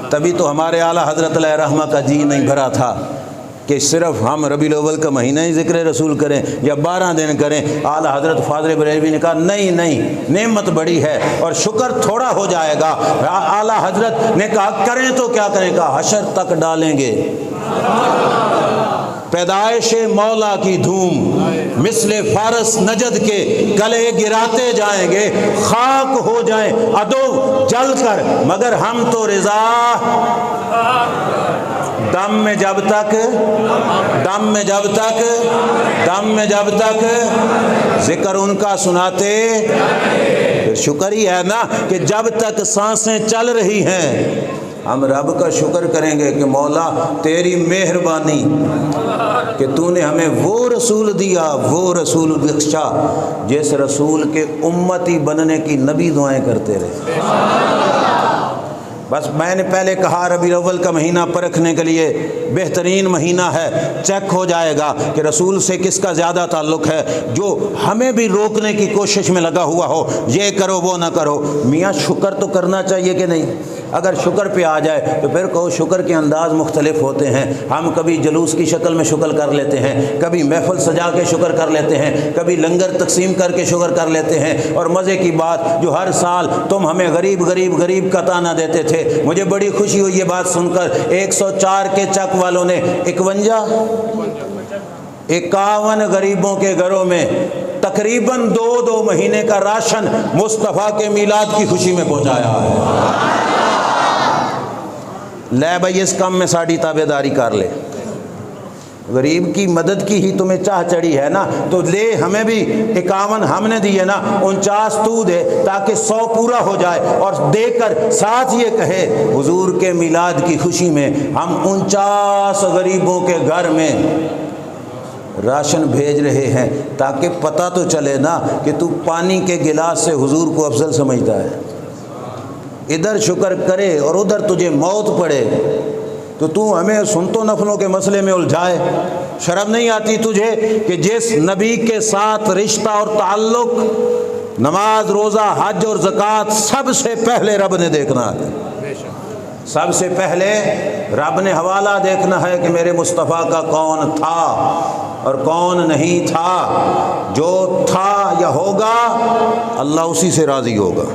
تبھی تو ہمارے اعلیٰ حضرت علیہ رحمہ کا جی نہیں بھرا تھا کہ صرف ہم ربیع الاول کا مہینہ ہی ذکر رسول کریں یا 12 دن کریں۔ اعلیٰ حضرت فاضل بریلوی نے کہا نہیں، نعمت بڑی ہے اور شکر تھوڑا ہو جائے گا۔ اعلیٰ حضرت نے کہا کریں تو کیا کریں؟ کہا حشر تک ڈالیں گے پیدائش مولا کی دھوم، مثل فارس نجد کے گلے گراتے جائیں گے، خاک ہو جائیں عدو جل کر مگر ہم تو رضا، دم میں جب تک ذکر ان کا سناتے، پھر شکر ہی ہے نا کہ جب تک سانسیں چل رہی ہیں ہم رب کا شکر کریں گے کہ مولا تیری مہربانی کہ تو نے ہمیں وہ رسول دیا، وہ رسول بخشا جس رسول کے امتی بننے کی نبی دعائیں کرتے رہے۔ بس میں نے پہلے کہا ربیع الاول کا مہینہ پرکھنے کے لیے بہترین مہینہ ہے، چیک ہو جائے گا کہ رسول سے کس کا زیادہ تعلق ہے، جو ہمیں بھی روکنے کی کوشش میں لگا ہوا ہو، یہ کرو وہ نہ کرو۔ میاں شکر تو کرنا چاہیے کہ نہیں؟ اگر شکر پہ آ جائے تو پھر کہو شکر کے انداز مختلف ہوتے ہیں، ہم کبھی جلوس کی شکل میں شکر کر لیتے ہیں، کبھی محفل سجا کے شکر کر لیتے ہیں، کبھی لنگر تقسیم کر کے شکر کر لیتے ہیں۔ اور مزے کی بات جو ہر سال تم ہمیں غریب کا تانا دیتے تھے، مجھے بڑی خوشی ہوئی یہ بات سن کر 104 کے چک والوں نے 51 غریبوں کے گھروں میں تقریباً 2 مہینے کا راشن مصطفیٰ کے میلاد کی خوشی میں پہنچایا ہے۔ لے بھائی اس کام میں ساڑی تابع داری کر لے، غریب کی مدد کی ہی تمہیں چاہ چڑھی ہے نا، تو لے ہمیں بھی 51 ہم نے دیے نا، 49 تو دے تاکہ 100 پورا ہو جائے، اور دے کر ساتھ یہ کہے حضور کے میلاد کی خوشی میں ہم 49 غریبوں کے گھر میں راشن بھیج رہے ہیں، تاکہ پتہ تو چلے نا کہ تو پانی کے گلاس سے حضور کو افضل سمجھتا ہے۔ ادھر شکر کرے اور ادھر تجھے موت پڑے تو تو ہمیں سنتوں نفلوں کے مسئلے میں الجھائے۔ شرم نہیں آتی تجھے کہ جس نبی کے ساتھ رشتہ اور تعلق نماز، روزہ، حج اور زکوٰۃ سب سے پہلے رب نے دیکھنا ہے، سب سے پہلے رب نے حوالہ دیکھنا ہے کہ میرے مصطفیٰ کا کون تھا اور کون نہیں تھا۔ جو تھا یا ہوگا اللہ اسی سے راضی ہوگا۔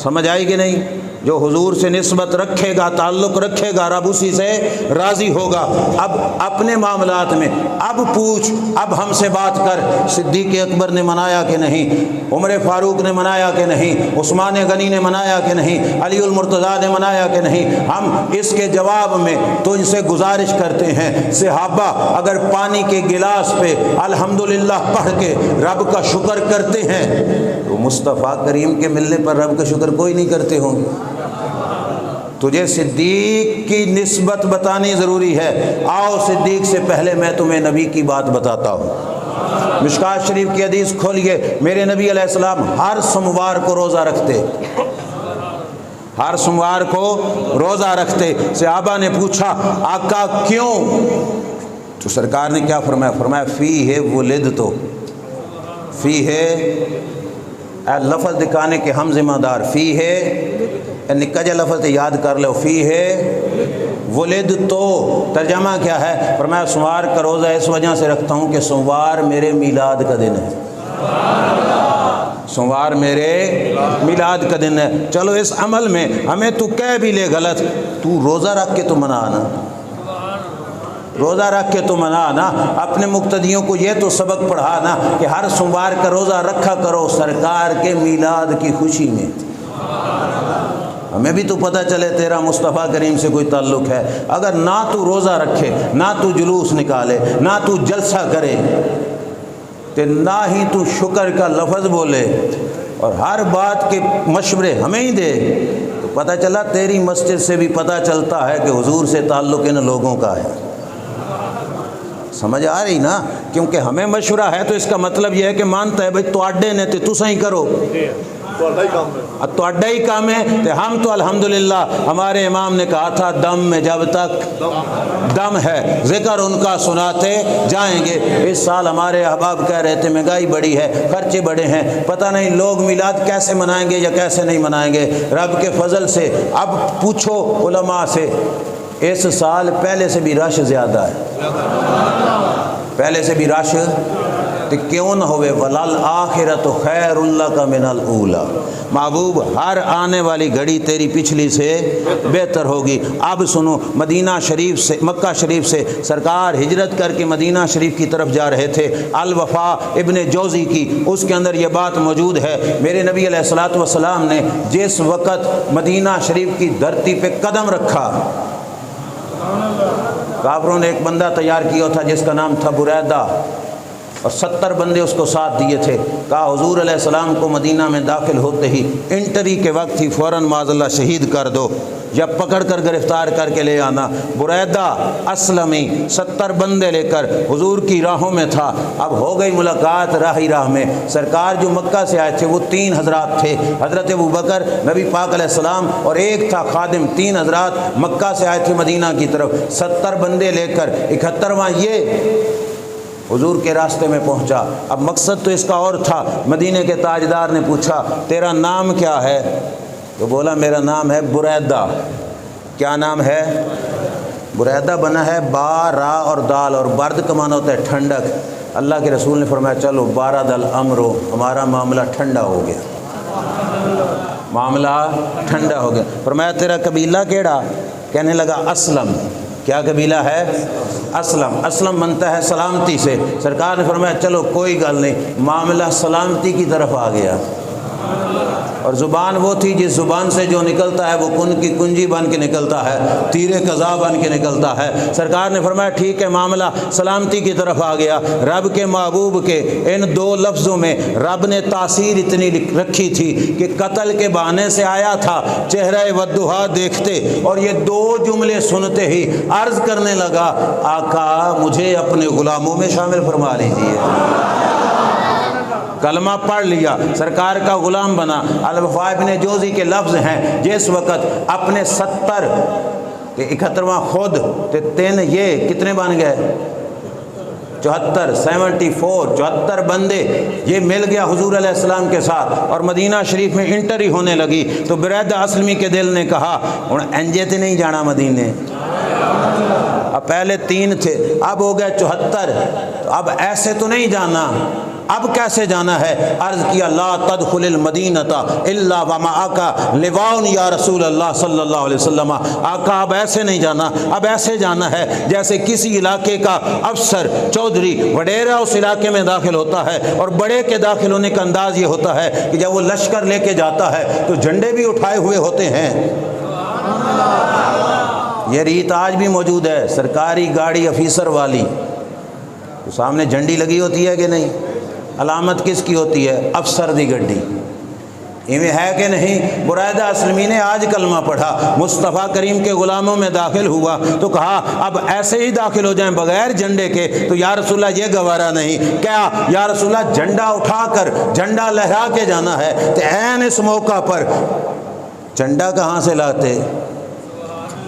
سمجھ آئی کہ نہیں؟ جو حضور سے نسبت رکھے گا، تعلق رکھے گا، رب اسی سے راضی ہوگا۔ اب اپنے معاملات میں اب پوچھ، اب ہم سے بات کر، صدیق اکبر نے منایا کہ نہیں، عمر فاروق نے منایا کہ نہیں، عثمان غنی نے منایا کہ نہیں، علی المرتضیٰ نے منایا کہ نہیں؟ ہم اس کے جواب میں تجھ سے گزارش کرتے ہیں، صحابہ اگر پانی کے گلاس پہ الحمدللہ پڑھ کے رب کا شکر کرتے ہیں تو مصطفیٰ کریم کے ملنے پر رب کا شکر کوئی نہیں کرتے ہوں گے۔ تجھے صدیق کی نسبت بتانی ضروری ہے۔ آؤ صدیق سے پہلے میں تمہیں نبی کی بات بتاتا ہوں۔ مشکات شریف کی حدیث کھولیے، میرے نبی علیہ السلام ہر سوموار کو روزہ رکھتے، ہر سوموار کو روزہ رکھتے۔ صحابہ نے پوچھا آقا کیوں؟ تو سرکار نے کیا فرمایا؟ فرمایا فیہ ولدت، فیہ لفظ دکھانے کے ہم ذمہ دار، فیہ نکا جا لفظ یاد کر لو، فیہ ولدت، ترجمہ کیا ہے؟ فرمایا سوموار کا روزہ اس وجہ سے رکھتا ہوں کہ سوموار میرے میلاد کا دن ہے، سوموار میرے میلاد کا دن ہے۔ چلو اس عمل میں ہمیں تو کہہ بھی لے غلط، تو روزہ رکھ کے تو منانا، روزہ رکھ کے تو منانا، اپنے مقتدیوں کو یہ تو سبق پڑھانا کہ ہر سوموار کا روزہ رکھا کرو سرکار کے میلاد کی خوشی میں۔ ہمیں بھی تو پتہ چلے تیرا مصطفیٰ کریم سے کوئی تعلق ہے۔ اگر نہ تو روزہ رکھے، نہ تو جلوس نکالے، نہ تو جلسہ کرے، تو نہ ہی تو شکر کا لفظ بولے اور ہر بات کے مشورے ہمیں ہی دے، تو پتہ چلا تیری مسجد سے بھی پتہ چلتا ہے کہ حضور سے تعلق ان لوگوں کا ہے۔ سمجھ آ رہی نا؟ کیونکہ ہمیں مشورہ ہے تو اس کا مطلب یہ ہے کہ مانتا ہے بھائی تواڈے نے تے تساں ہی کرو، تواڈا ہی کام ہے۔ تے ہم تو الحمدللہ، ہمارے امام نے کہا تھا دم میں جب تک دم ہے ذکر ان کا سناتے جائیں گے۔ اس سال ہمارے احباب کہہ رہے تھے مہنگائی بڑی ہے، خرچے بڑے ہیں، پتہ نہیں لوگ میلاد کیسے منائیں گے یا کیسے نہیں منائیں گے۔ رب کے فضل سے اب پوچھو علماء سے، اس سال پہلے سے بھی رش زیادہ ہے، پہلے سے بھی رش، تو کیوں نہ ہوئے وَلَلْآخِرَةُ خَيْرٌ لَكَ مِنَ الْأُولَى، محبوب ہر آنے والی گھڑی تیری پچھلی سے بہتر ہوگی۔ اب سنو، مدینہ شریف سے، مکہ شریف سے سرکار ہجرت کر کے مدینہ شریف کی طرف جا رہے تھے۔ الوفا ابن جوزی کی اس کے اندر یہ بات موجود ہے، میرے نبی علیہ الصلوۃ والسلام نے جس وقت مدینہ شریف کی دھرتی پہ قدم رکھا، کافروں نے ایک بندہ تیار کیا تھا جس کا نام تھا بریدہ، اور 70 بندے اس کو ساتھ دیے تھے۔ کہا حضور علیہ السلام کو مدینہ میں داخل ہوتے ہی انٹری کے وقت ہی فوراً معاذ اللہ شہید کر دو یا پکڑ کر گرفتار کر کے لے آنا۔ بریدہ اسلمی 70 بندے لے کر حضور کی راہوں میں تھا۔ اب ہو گئی ملاقات راہ ہی راہ میں۔ سرکار جو مکہ سے آئے تھے وہ 3 حضرات تھے، حضرت ابوبکر، نبی پاک علیہ السلام اور ایک تھا خادم، 3 حضرات مکہ سے آئے تھے مدینہ کی طرف۔ 70 بندے لے کر 71واں یہ حضور کے راستے میں پہنچا۔ اب مقصد تو اس کا اور تھا۔ مدینے کے تاجدار نے پوچھا تیرا نام کیا ہے؟ تو بولا میرا نام ہے بریدہ۔ کیا نام ہے؟ بریدہ بنا ہے با، را اور دال، اور برد کا معنی ہوتا ہے ٹھنڈک۔ اللہ کے رسول نے فرمایا چلو بارد الامر، ہمارا معاملہ ٹھنڈا ہو گیا، معاملہ ٹھنڈا ہو گیا۔ فرمایا تیرا قبیلہ کیڑا؟ کہنے لگا اسلم۔ کیا قبیلہ ہے؟ اسلم۔ اسلم بنتا ہے سلامتی سے۔ سرکار نے فرمایا چلو کوئی گل نہیں، معاملہ سلامتی کی طرف آ گیا۔ اور زبان وہ تھی جس زبان سے جو نکلتا ہے وہ کن کی کنجی بن کے نکلتا ہے، تیر قضا بن کے نکلتا ہے۔ سرکار نے فرمایا ٹھیک ہے، معاملہ سلامتی کی طرف آ گیا۔ رب کے محبوب کے ان 2 لفظوں میں رب نے تاثیر اتنی رکھی تھی کہ قتل کے بہانے سے آیا تھا، چہرہ ودھا دیکھتے اور یہ 2 جملے سنتے ہی عرض کرنے لگا آقا مجھے اپنے غلاموں میں شامل فرما لیجیے۔ کلمہ پڑھ لیا، سرکار کا غلام بنا۔ الوفا ابن جوزی کے لفظ ہیں جس وقت اپنے 70 71واں خود تے 3 یہ کتنے بن گئے؟ 74 بندے یہ مل گیا حضور علیہ السلام کے ساتھ اور مدینہ شریف میں انٹری ہونے لگی تو بریدہ اسلمی کے دل نے کہا ہن انجے تے نہیں جانا مدینے، اب پہلے 3 تھے اب ہو گئے 74، تو اب ایسے تو نہیں جانا، اب کیسے جانا ہے؟ عرض کیا لا تدخل المدینہ الا ومعک لواء یا رسول اللہ صلی اللہ علیہ وسلم، آقا اب ایسے نہیں جانا، اب ایسے جانا ہے جیسے کسی علاقے کا افسر چودھری وڈیرا اس علاقے میں داخل ہوتا ہے، اور بڑے کے داخل ہونے کا انداز یہ ہوتا ہے کہ جب وہ لشکر لے کے جاتا ہے تو جھنڈے بھی اٹھائے ہوئے ہوتے ہیں۔ یہ ریت آج بھی موجود ہے، سرکاری گاڑی افیسر والی تو سامنے جھنڈی لگی ہوتی ہے کہ نہیں؟ علامت کس کی ہوتی ہے؟ افسر دی گڈی، ایویں ہے کہ نہیں؟ برائدہ اسلمی نے آج کلمہ پڑھا، مصطفیٰ کریم کے غلاموں میں داخل ہوا تو کہا اب ایسے ہی داخل ہو جائیں بغیر جھنڈے کے تو یا رسول اللہ یہ گوارا نہیں، کیا یا رسول اللہ جھنڈا اٹھا کر جھنڈا لہرا کے جانا ہے؟ تو عین اس موقع پر جھنڈا کہاں سے لاتے؟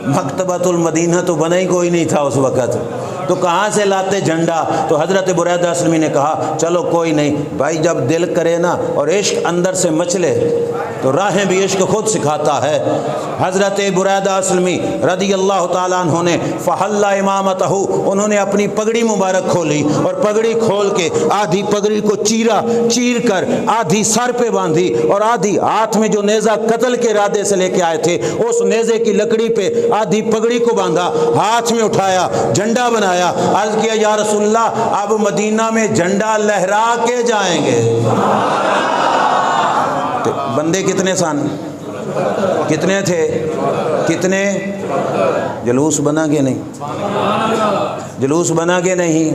مکتبۃ المدینہ تو بنا ہی کوئی نہیں تھا اس وقت، تو کہاں سے لاتے جھنڈا؟ تو حضرت برائدہ اسلمی نے کہا چلو کوئی نہیں بھائی، جب دل کرے نا اور عشق اندر سے مچلے تو راہیں بھی عشق خود سکھاتا ہے۔ حضرت برائدہ اسلمی رضی اللہ تعالیٰ عنہ نے فحل امامتہ، انہوں نے اپنی پگڑی مبارک کھولی اور پگڑی کھول کے آدھی پگڑی کو چیر کر آدھی سر پہ باندھی اور آدھی ہاتھ میں جو نیزہ قتل کے ارادے سے لے کے آئے تھے اس نیزے کی لکڑی پہ آدھی پگڑی کو باندھا، ہاتھ میں اٹھایا، جھنڈا بنایا، عرض کیا یا رسول اللہ اب مدینہ میں جھنڈا لہرا کے جائیں گے۔ بندے کتنے سن؟ کتنے تھے؟ کتنے؟ جلوس بنا کے نہیں، جلوس بنا کے نہیں۔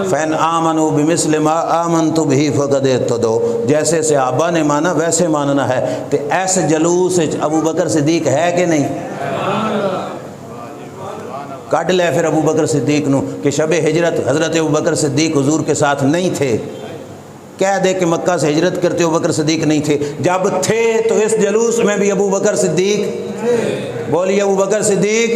فَإِنْ آمَنُوا بِمِثْلِ مَا آمَنْتُ بِهِ فَقَدِ اهْتَدَوْا، جیسے صحابہ نے مانا ویسے ماننا ہے۔ تو ایسے جلوس ابو بکر صدیق ہے کہ نہیں؟ کاٹ لے پھر ابو بکر صدیق نو کہ شب ہجرت حضرت ابو بکر صدیق حضور کے ساتھ نہیں تھے، کہہ دے کہ مکہ سے ہجرت کرتے ابو بکر صدیق نہیں تھے، جب تھے تو اس جلوس میں بھی ابو بکر صدیق، بولیے ابو بکر صدیق،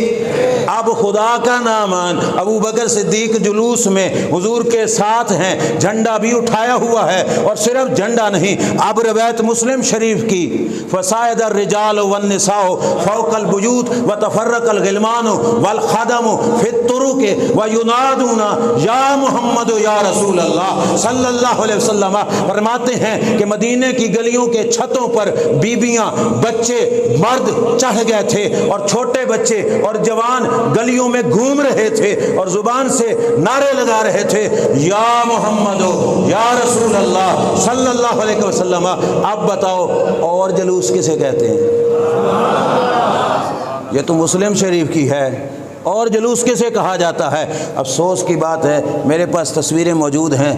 اب خدا کا نامان ابو بکر صدیق جلوس میں حضور کے ساتھ ہیں، جھنڈا بھی اٹھایا ہوا ہے، اور صرف جھنڈا نہیں، اب روایت مسلم شریف کی فصائد الرجال والنساء فوق البیوت وتفرق الغلمان والخدم فی الطرق وینادون یا محمد یا رسول اللہ صلی اللہ علیہ وسلم، فرماتے ہیں کہ مدینے کی گلیوں کے چھتوں پر بیبیاں، بچے، مرد چڑھ گئے تھے اور چھوٹے بچے اور جوان گلیوں میں گھوم رہے تھے اور زبان سے نعرے لگا رہے تھے یا محمد یا رسول اللہ صلی اللہ علیہ وسلم۔ اب بتاؤ اور جلوس کسے کہتے ہیں؟ یہ تو مسلم شریف کی ہے، اور جلوس کسے کہا جاتا ہے؟ افسوس کی بات ہے میرے پاس تصویریں موجود ہیں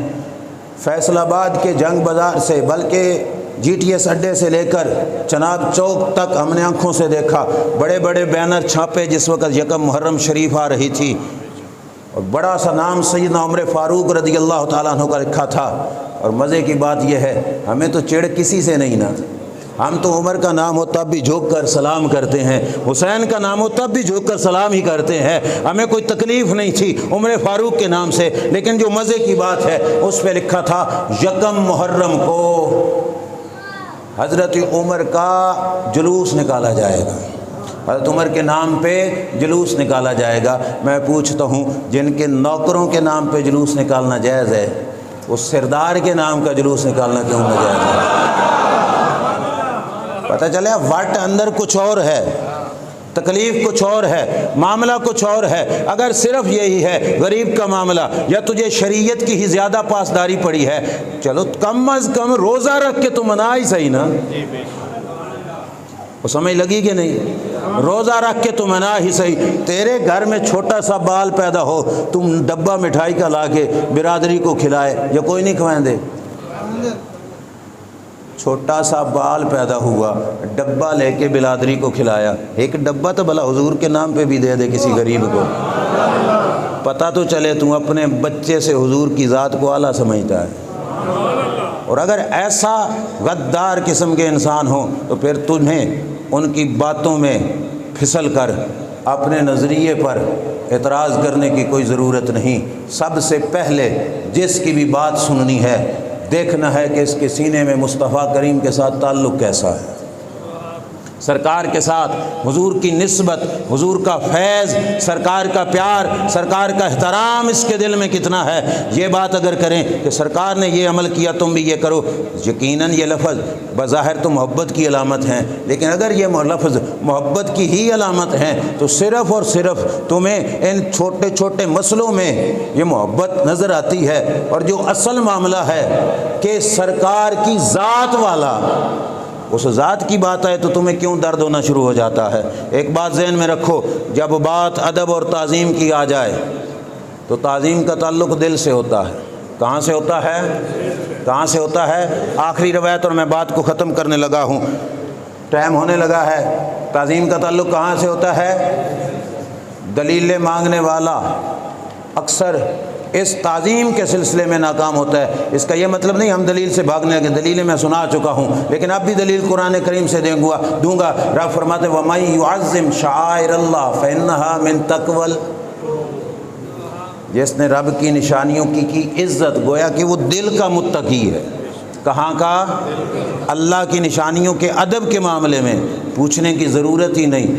فیصل آباد کے جنگ بازار سے، بلکہ جی ٹی ایس اڈے سے لے کر چناب چوک تک ہم نے آنکھوں سے دیکھا، بڑے بڑے بینر چھاپے جس وقت یکم محرم شریف آ رہی تھی، اور بڑا سا نام سیدنا عمر فاروق رضی اللہ تعالیٰ عنہ کا لکھا تھا۔ اور مزے کی بات یہ ہے ہمیں تو چڑ کسی سے نہیں نا، ہم تو عمر کا نام ہو تب بھی جھک کر سلام کرتے ہیں، حسین کا نام ہو تب بھی جھک کر سلام ہی کرتے ہیں، ہمیں کوئی تکلیف نہیں تھی عمر فاروق کے نام سے۔ لیکن جو مزے کی بات ہے اس پہ لکھا تھا یکم محرم کو حضرت عمر کا جلوس نکالا جائے گا، حضرت عمر کے نام پہ جلوس نکالا جائے گا۔ میں پوچھتا ہوں جن کے نوکروں کے نام پہ جلوس نکالنا جائز ہے، اس سردار کے نام کا جلوس نکالنا کیوں ناجائز ہے؟ پتہ چلے وٹ اندر کچھ اور ہے، تکلیف کچھ اور ہے، معاملہ کچھ اور ہے۔ اگر صرف یہی ہے غریب کا معاملہ یا تجھے شریعت کی ہی زیادہ پاسداری پڑی ہے، چلو کم از کم روزہ رکھ کے تو منا ہی صحیح نا، وہ سمجھ لگی کہ نہیں؟ روزہ رکھ کے تو منا ہی صحیح۔ تیرے گھر میں چھوٹا سا بال پیدا ہو، تم ڈبہ مٹھائی کا لا کے برادری کو کھلائے یا کوئی نہیں کھوائیں دے؟ چھوٹا سا بال پیدا ہوا، ڈبہ لے کے برادری کو کھلایا، ایک ڈبہ تو بھلا حضور کے نام پہ بھی دے دے کسی غریب کو، پتہ تو چلے تم اپنے بچے سے حضور کی ذات کو اعلیٰ سمجھتا ہے۔ اور اگر ایسا غدار قسم کے انسان ہوں تو پھر تمہیں ان کی باتوں میں پھسل کر اپنے نظریے پر اعتراض کرنے کی کوئی ضرورت نہیں۔ سب سے پہلے جس کی بھی بات سننی ہے دیکھنا ہے کہ اس کے سینے میں مصطفیٰ کریم کے ساتھ تعلق کیسا ہے، سرکار کے ساتھ حضور کی نسبت، حضور کا فیض، سرکار کا پیار، سرکار کا احترام اس کے دل میں کتنا ہے۔ یہ بات اگر کریں کہ سرکار نے یہ عمل کیا تم بھی یہ کرو، یقیناً یہ لفظ بظاہر تو محبت کی علامت ہیں، لیکن اگر یہ لفظ محبت کی ہی علامت ہیں تو صرف اور صرف تمہیں ان چھوٹے چھوٹے مسئلوں میں یہ محبت نظر آتی ہے، اور جو اصل معاملہ ہے کہ سرکار کی ذات والا، اس ذات کی بات آئے تو تمہیں کیوں درد ہونا شروع ہو جاتا ہے۔ ایک بات ذہن میں رکھو، جب بات ادب اور تعظیم کی آ جائے تو تعظیم کا تعلق دل سے ہوتا ہے۔ کہاں سے ہوتا ہے؟ کہاں سے ہوتا ہے؟ آخری روایت، اور میں بات کو ختم کرنے لگا ہوں، ٹائم ہونے لگا ہے۔ تعظیم کا تعلق کہاں سے ہوتا ہے؟ دلیل مانگنے والا اکثر اس تعظیم کے سلسلے میں ناکام ہوتا ہے۔ اس کا یہ مطلب نہیں ہم دلیل سے بھاگنے لگے، دلیلیں میں سنا چکا ہوں، لیکن اب بھی دلیل قرآن کریم سے دوں گا۔ رب فرماتے وَمَن يُعَظِّمْ شَعَائِرَ اللَّهِ فَإِنَّهَا مِن تَقْوَى، جس نے رب کی نشانیوں کی عزت، گویا کہ وہ دل کا متقی ہے۔ کہاں کا؟ اللہ کی نشانیوں کے ادب کے معاملے میں پوچھنے کی ضرورت ہی نہیں،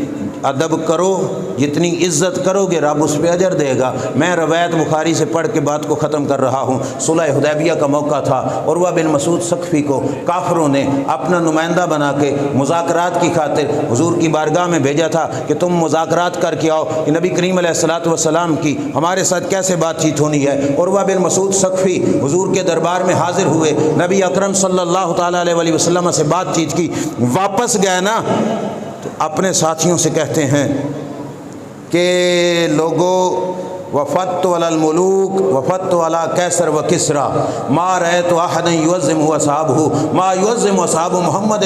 ادب کرو، جتنی عزت کرو گے رب اس پہ اجر دے گا۔ میں روایت بخاری سے پڑھ کے بات کو ختم کر رہا ہوں۔ صلح حدیبیہ کا موقع تھا، عروہ بن مسعود ثقفی کو کافروں نے اپنا نمائندہ بنا کے مذاکرات کی خاطر حضور کی بارگاہ میں بھیجا تھا کہ تم مذاکرات کر کے آؤ کہ نبی کریم علیہ الصلوۃ والسلام کی ہمارے ساتھ کیسے بات چیت ہونی ہے۔ عروہ بن مسعود ثقفی حضور کے دربار میں حاضر ہوئے، نبی اکرم صلی اللہ تعالیٰ علیہ وسلم سے بات چیت کی، واپس گئے نا تو اپنے ساتھیوں سے کہتے ہیں کہ لوگوں وفدت علی الملوک وفدت علی کیسر و کسریٰ ما رأیت احدا یعظم اصحابہ ما یعظم اصحاب محمد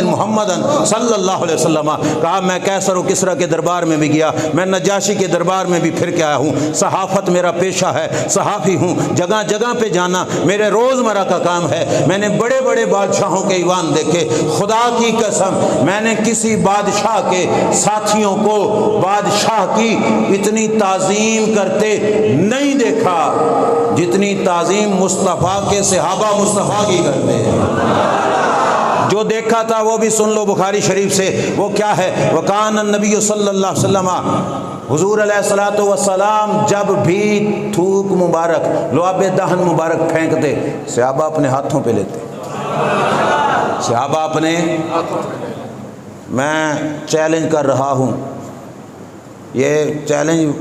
صلی اللہ علیہ وسلم۔ کہا میں کیسر و کسریٰ کے دربار میں بھی گیا، میں نجاشی کے دربار میں بھی پھر کے آیا ہوں، صحافت میرا پیشہ ہے، صحافی ہوں، جگہ جگہ پہ جانا میرے روزمرہ کا کام ہے۔ میں نے بڑے بڑے بادشاہوں کے ایوان دیکھے، خدا کی قسم میں نے کسی بادشاہ کے ساتھیوں کو بادشاہ کی اتنی تعظیم کرتے نہیں دیکھا جتنی تعظیم مصطفیٰ کے صحابہ مصطفیٰ کی کرتے ہیں۔ جو دیکھا تھا وہ بھی سن لو بخاری شریف سے، وہ کیا ہے؟ وَكَانَ النَّبِيُّ صلی اللہ علیہ وسلم، حضور علیہ الصلوۃ والسلام جب بھی تھوک مبارک، لعاب دہن مبارک پھینکتے، صحابہ اپنے ہاتھوں پہ لیتے، صحابہ اپنے۔ میں چیلنج کر رہا ہوں، یہ چیلنج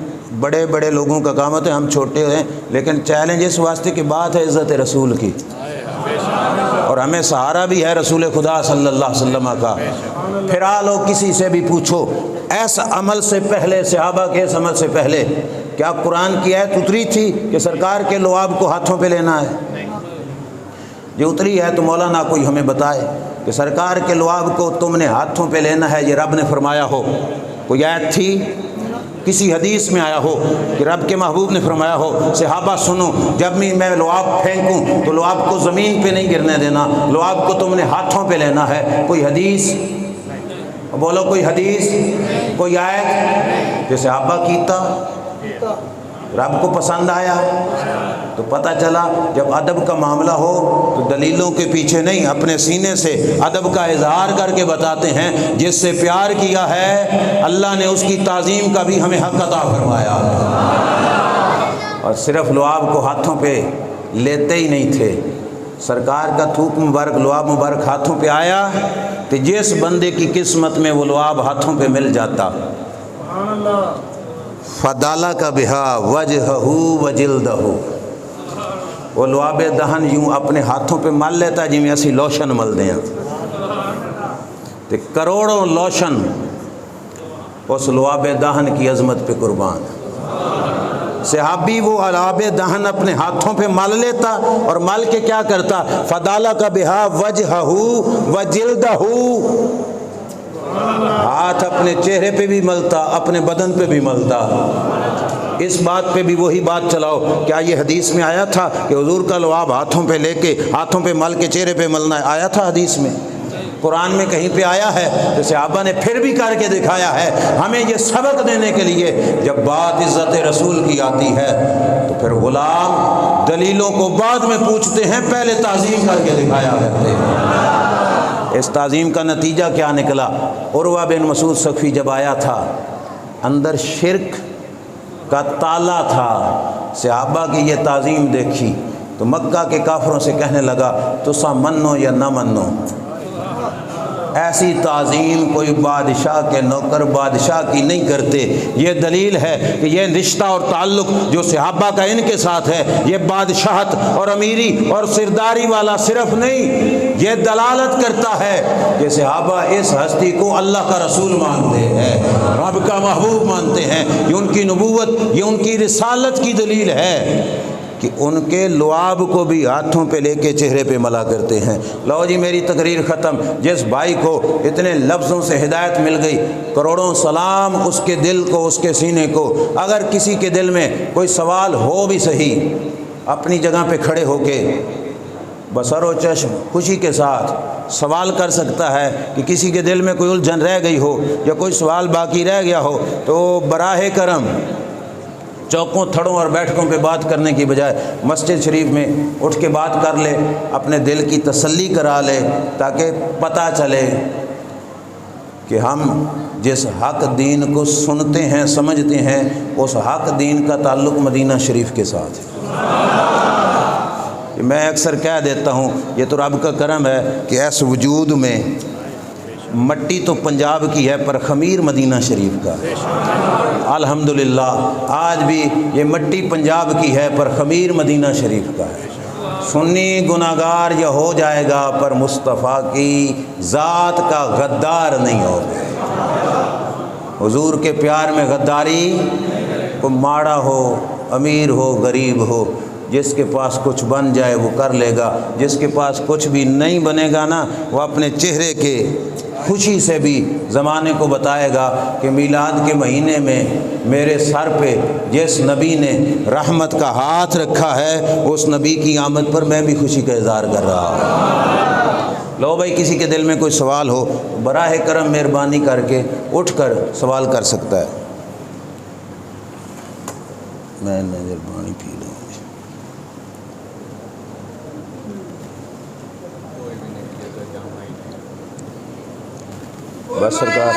بڑے بڑے لوگوں کا کام ہے، ہم چھوٹے ہیں، لیکن چیلنج اس واسطے کی بات ہے عزت رسول کی، اور ہمیں سہارا بھی ہے رسول خدا صلی اللہ علیہ وسلم کا۔ پھرا لو کسی سے بھی پوچھو، ایسا عمل سے پہلے، صحابہ کے اس عمل سے پہلے کیا قرآن کی آیت اتری تھی کہ سرکار کے لعاب کو ہاتھوں پہ لینا ہے؟ یہ اتری ہے تو مولانا کوئی ہمیں بتائے کہ سرکار کے لعاب کو تم نے ہاتھوں پہ لینا ہے، یہ رب نے فرمایا ہو؟ کوئی آیت تھی؟ کسی حدیث میں آیا ہو کہ رب کے محبوب نے فرمایا ہو صحابہ سنو، جب بھی میں لعاب پھینکوں تو لعاب کو زمین پہ نہیں گرنے دینا، لعاب کو تم نے ہاتھوں پہ لینا ہے؟ کوئی حدیث بولو، کوئی حدیث، کوئی آیت؟ کہ صحابہ کیتا، رب کو پسند آیا، تو پتہ چلا جب ادب کا معاملہ ہو تو دلیلوں کے پیچھے نہیں، اپنے سینے سے ادب کا اظہار کر کے بتاتے ہیں۔ جس سے پیار کیا ہے اللہ نے اس کی تعظیم کا بھی ہمیں حق عطا فرمایا، اور صرف لعاب کو ہاتھوں پہ لیتے ہی نہیں تھے۔ سرکار کا تھوک مبارک، لعاب مبارک ہاتھوں پہ آیا تو جس بندے کی قسمت میں وہ لعاب ہاتھوں پہ مل جاتا، فدالہ کا بہا وجہہ وجلدہ، وہ لعاب دہن یوں اپنے ہاتھوں پہ مل لیتا جی میں اسی لوشن مل دیں، تو کروڑوں لوشن اس لعاب دہن کی عظمت پہ قربان۔ صحابی وہ لعاب دہن اپنے ہاتھوں پہ مل لیتا، اور مل کے کیا کرتا؟ فدالہ کا بہا وجہہ وجلدہ، ہاتھ اپنے چہرے پہ بھی ملتا، اپنے بدن پہ بھی ملتا۔ اس بات پہ بھی وہی بات چلاؤ، کیا یہ حدیث میں آیا تھا کہ حضور کا لعاب ہاتھوں پہ لے کے، ہاتھوں پہ مل کے چہرے پہ ملنا ہے؟ آیا تھا حدیث میں؟ قرآن میں کہیں پہ آیا ہے تو صحابہ نے پھر بھی کر کے دکھایا ہے، ہمیں یہ سبق دینے کے لیے جب بات عزت رسول کی آتی ہے تو پھر غلام دلیلوں کو بعد میں پوچھتے ہیں، پہلے تعظیم کر کے دکھایا کرتے ہیں۔ اس تعظیم کا نتیجہ کیا نکلا؟ عروہ بن مسعود ثقفی جب آیا تھا، اندر شرک کا تالا تھا، صحابہ کی یہ تعظیم دیکھی تو مکہ کے کافروں سے کہنے لگا تو سا منو یا نہ منو، ایسی تعظیم کوئی بادشاہ کے نوکر بادشاہ کی نہیں کرتے۔ یہ دلیل ہے کہ یہ رشتہ اور تعلق جو صحابہ کا ان کے ساتھ ہے، یہ بادشاہت اور امیری اور سرداری والا صرف نہیں، یہ دلالت کرتا ہے کہ صحابہ اس ہستی کو اللہ کا رسول مانتے ہیں، رب کا محبوب مانتے ہیں، یہ ان کی نبوت، یہ ان کی رسالت کی دلیل ہے کہ ان کے لعاب کو بھی ہاتھوں پہ لے کے چہرے پہ ملا کرتے ہیں۔ لو جی میری تقریر ختم۔ جس بھائی کو اتنے لفظوں سے ہدایت مل گئی، کروڑوں سلام اس کے دل کو، اس کے سینے کو۔ اگر کسی کے دل میں کوئی سوال ہو بھی صحیح، اپنی جگہ پہ کھڑے ہو کے بسر و چشم خوشی کے ساتھ سوال کر سکتا ہے کہ کسی کے دل میں کوئی الجھن رہ گئی ہو یا کوئی سوال باقی رہ گیا ہو تو براہ کرم چوکوں تھڑوں اور بیٹھکوں پہ بات کرنے کی بجائے مسجد شریف میں اٹھ کے بات کر لے، اپنے دل کی تسلی کرا لے، تاکہ پتہ چلے کہ ہم جس حق دین کو سنتے ہیں سمجھتے ہیں اس حق دین کا تعلق مدینہ شریف کے ساتھ ہے۔ میں اکثر کہہ دیتا ہوں یہ تو رب کا کرم ہے کہ اس وجود میں مٹی تو پنجاب کی ہے پر خمیر مدینہ شریف کا ہے۔ الحمدللہ آج بھی یہ مٹی پنجاب کی ہے پر خمیر مدینہ شریف کا ہے۔ سنی گناہگار یہ ہو جائے گا پر مصطفیٰ کی ذات کا غدار نہیں ہوگا۔ حضور کے پیار میں غداری، کو ماڑا ہو امیر ہو غریب ہو، جس کے پاس کچھ بن جائے وہ کر لے گا، جس کے پاس کچھ بھی نہیں بنے گا نا وہ اپنے چہرے کے خوشی سے بھی زمانے کو بتائے گا کہ میلاد کے مہینے میں میرے سر پہ جس نبی نے رحمت کا ہاتھ رکھا ہے اس نبی کی آمد پر میں بھی خوشی کا اظہار کر رہا ہوں۔ لو بھائی کسی کے دل میں کوئی سوال ہو براہ کرم مہربانی کر کے اٹھ کر سوال کر سکتا ہے۔ میں نظر پانی پی لوں۔ بس سرکار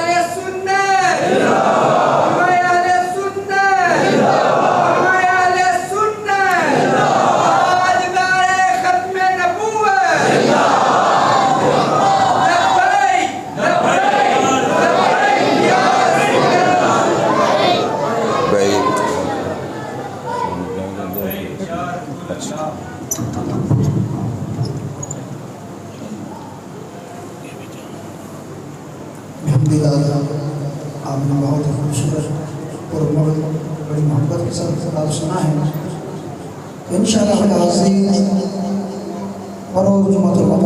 آپ نے بہت خوبصورت اور بڑی محبت کے ساتھ خطاب سنا ہے۔ انشاءاللہ العزیز بروز جمعۃ المبارک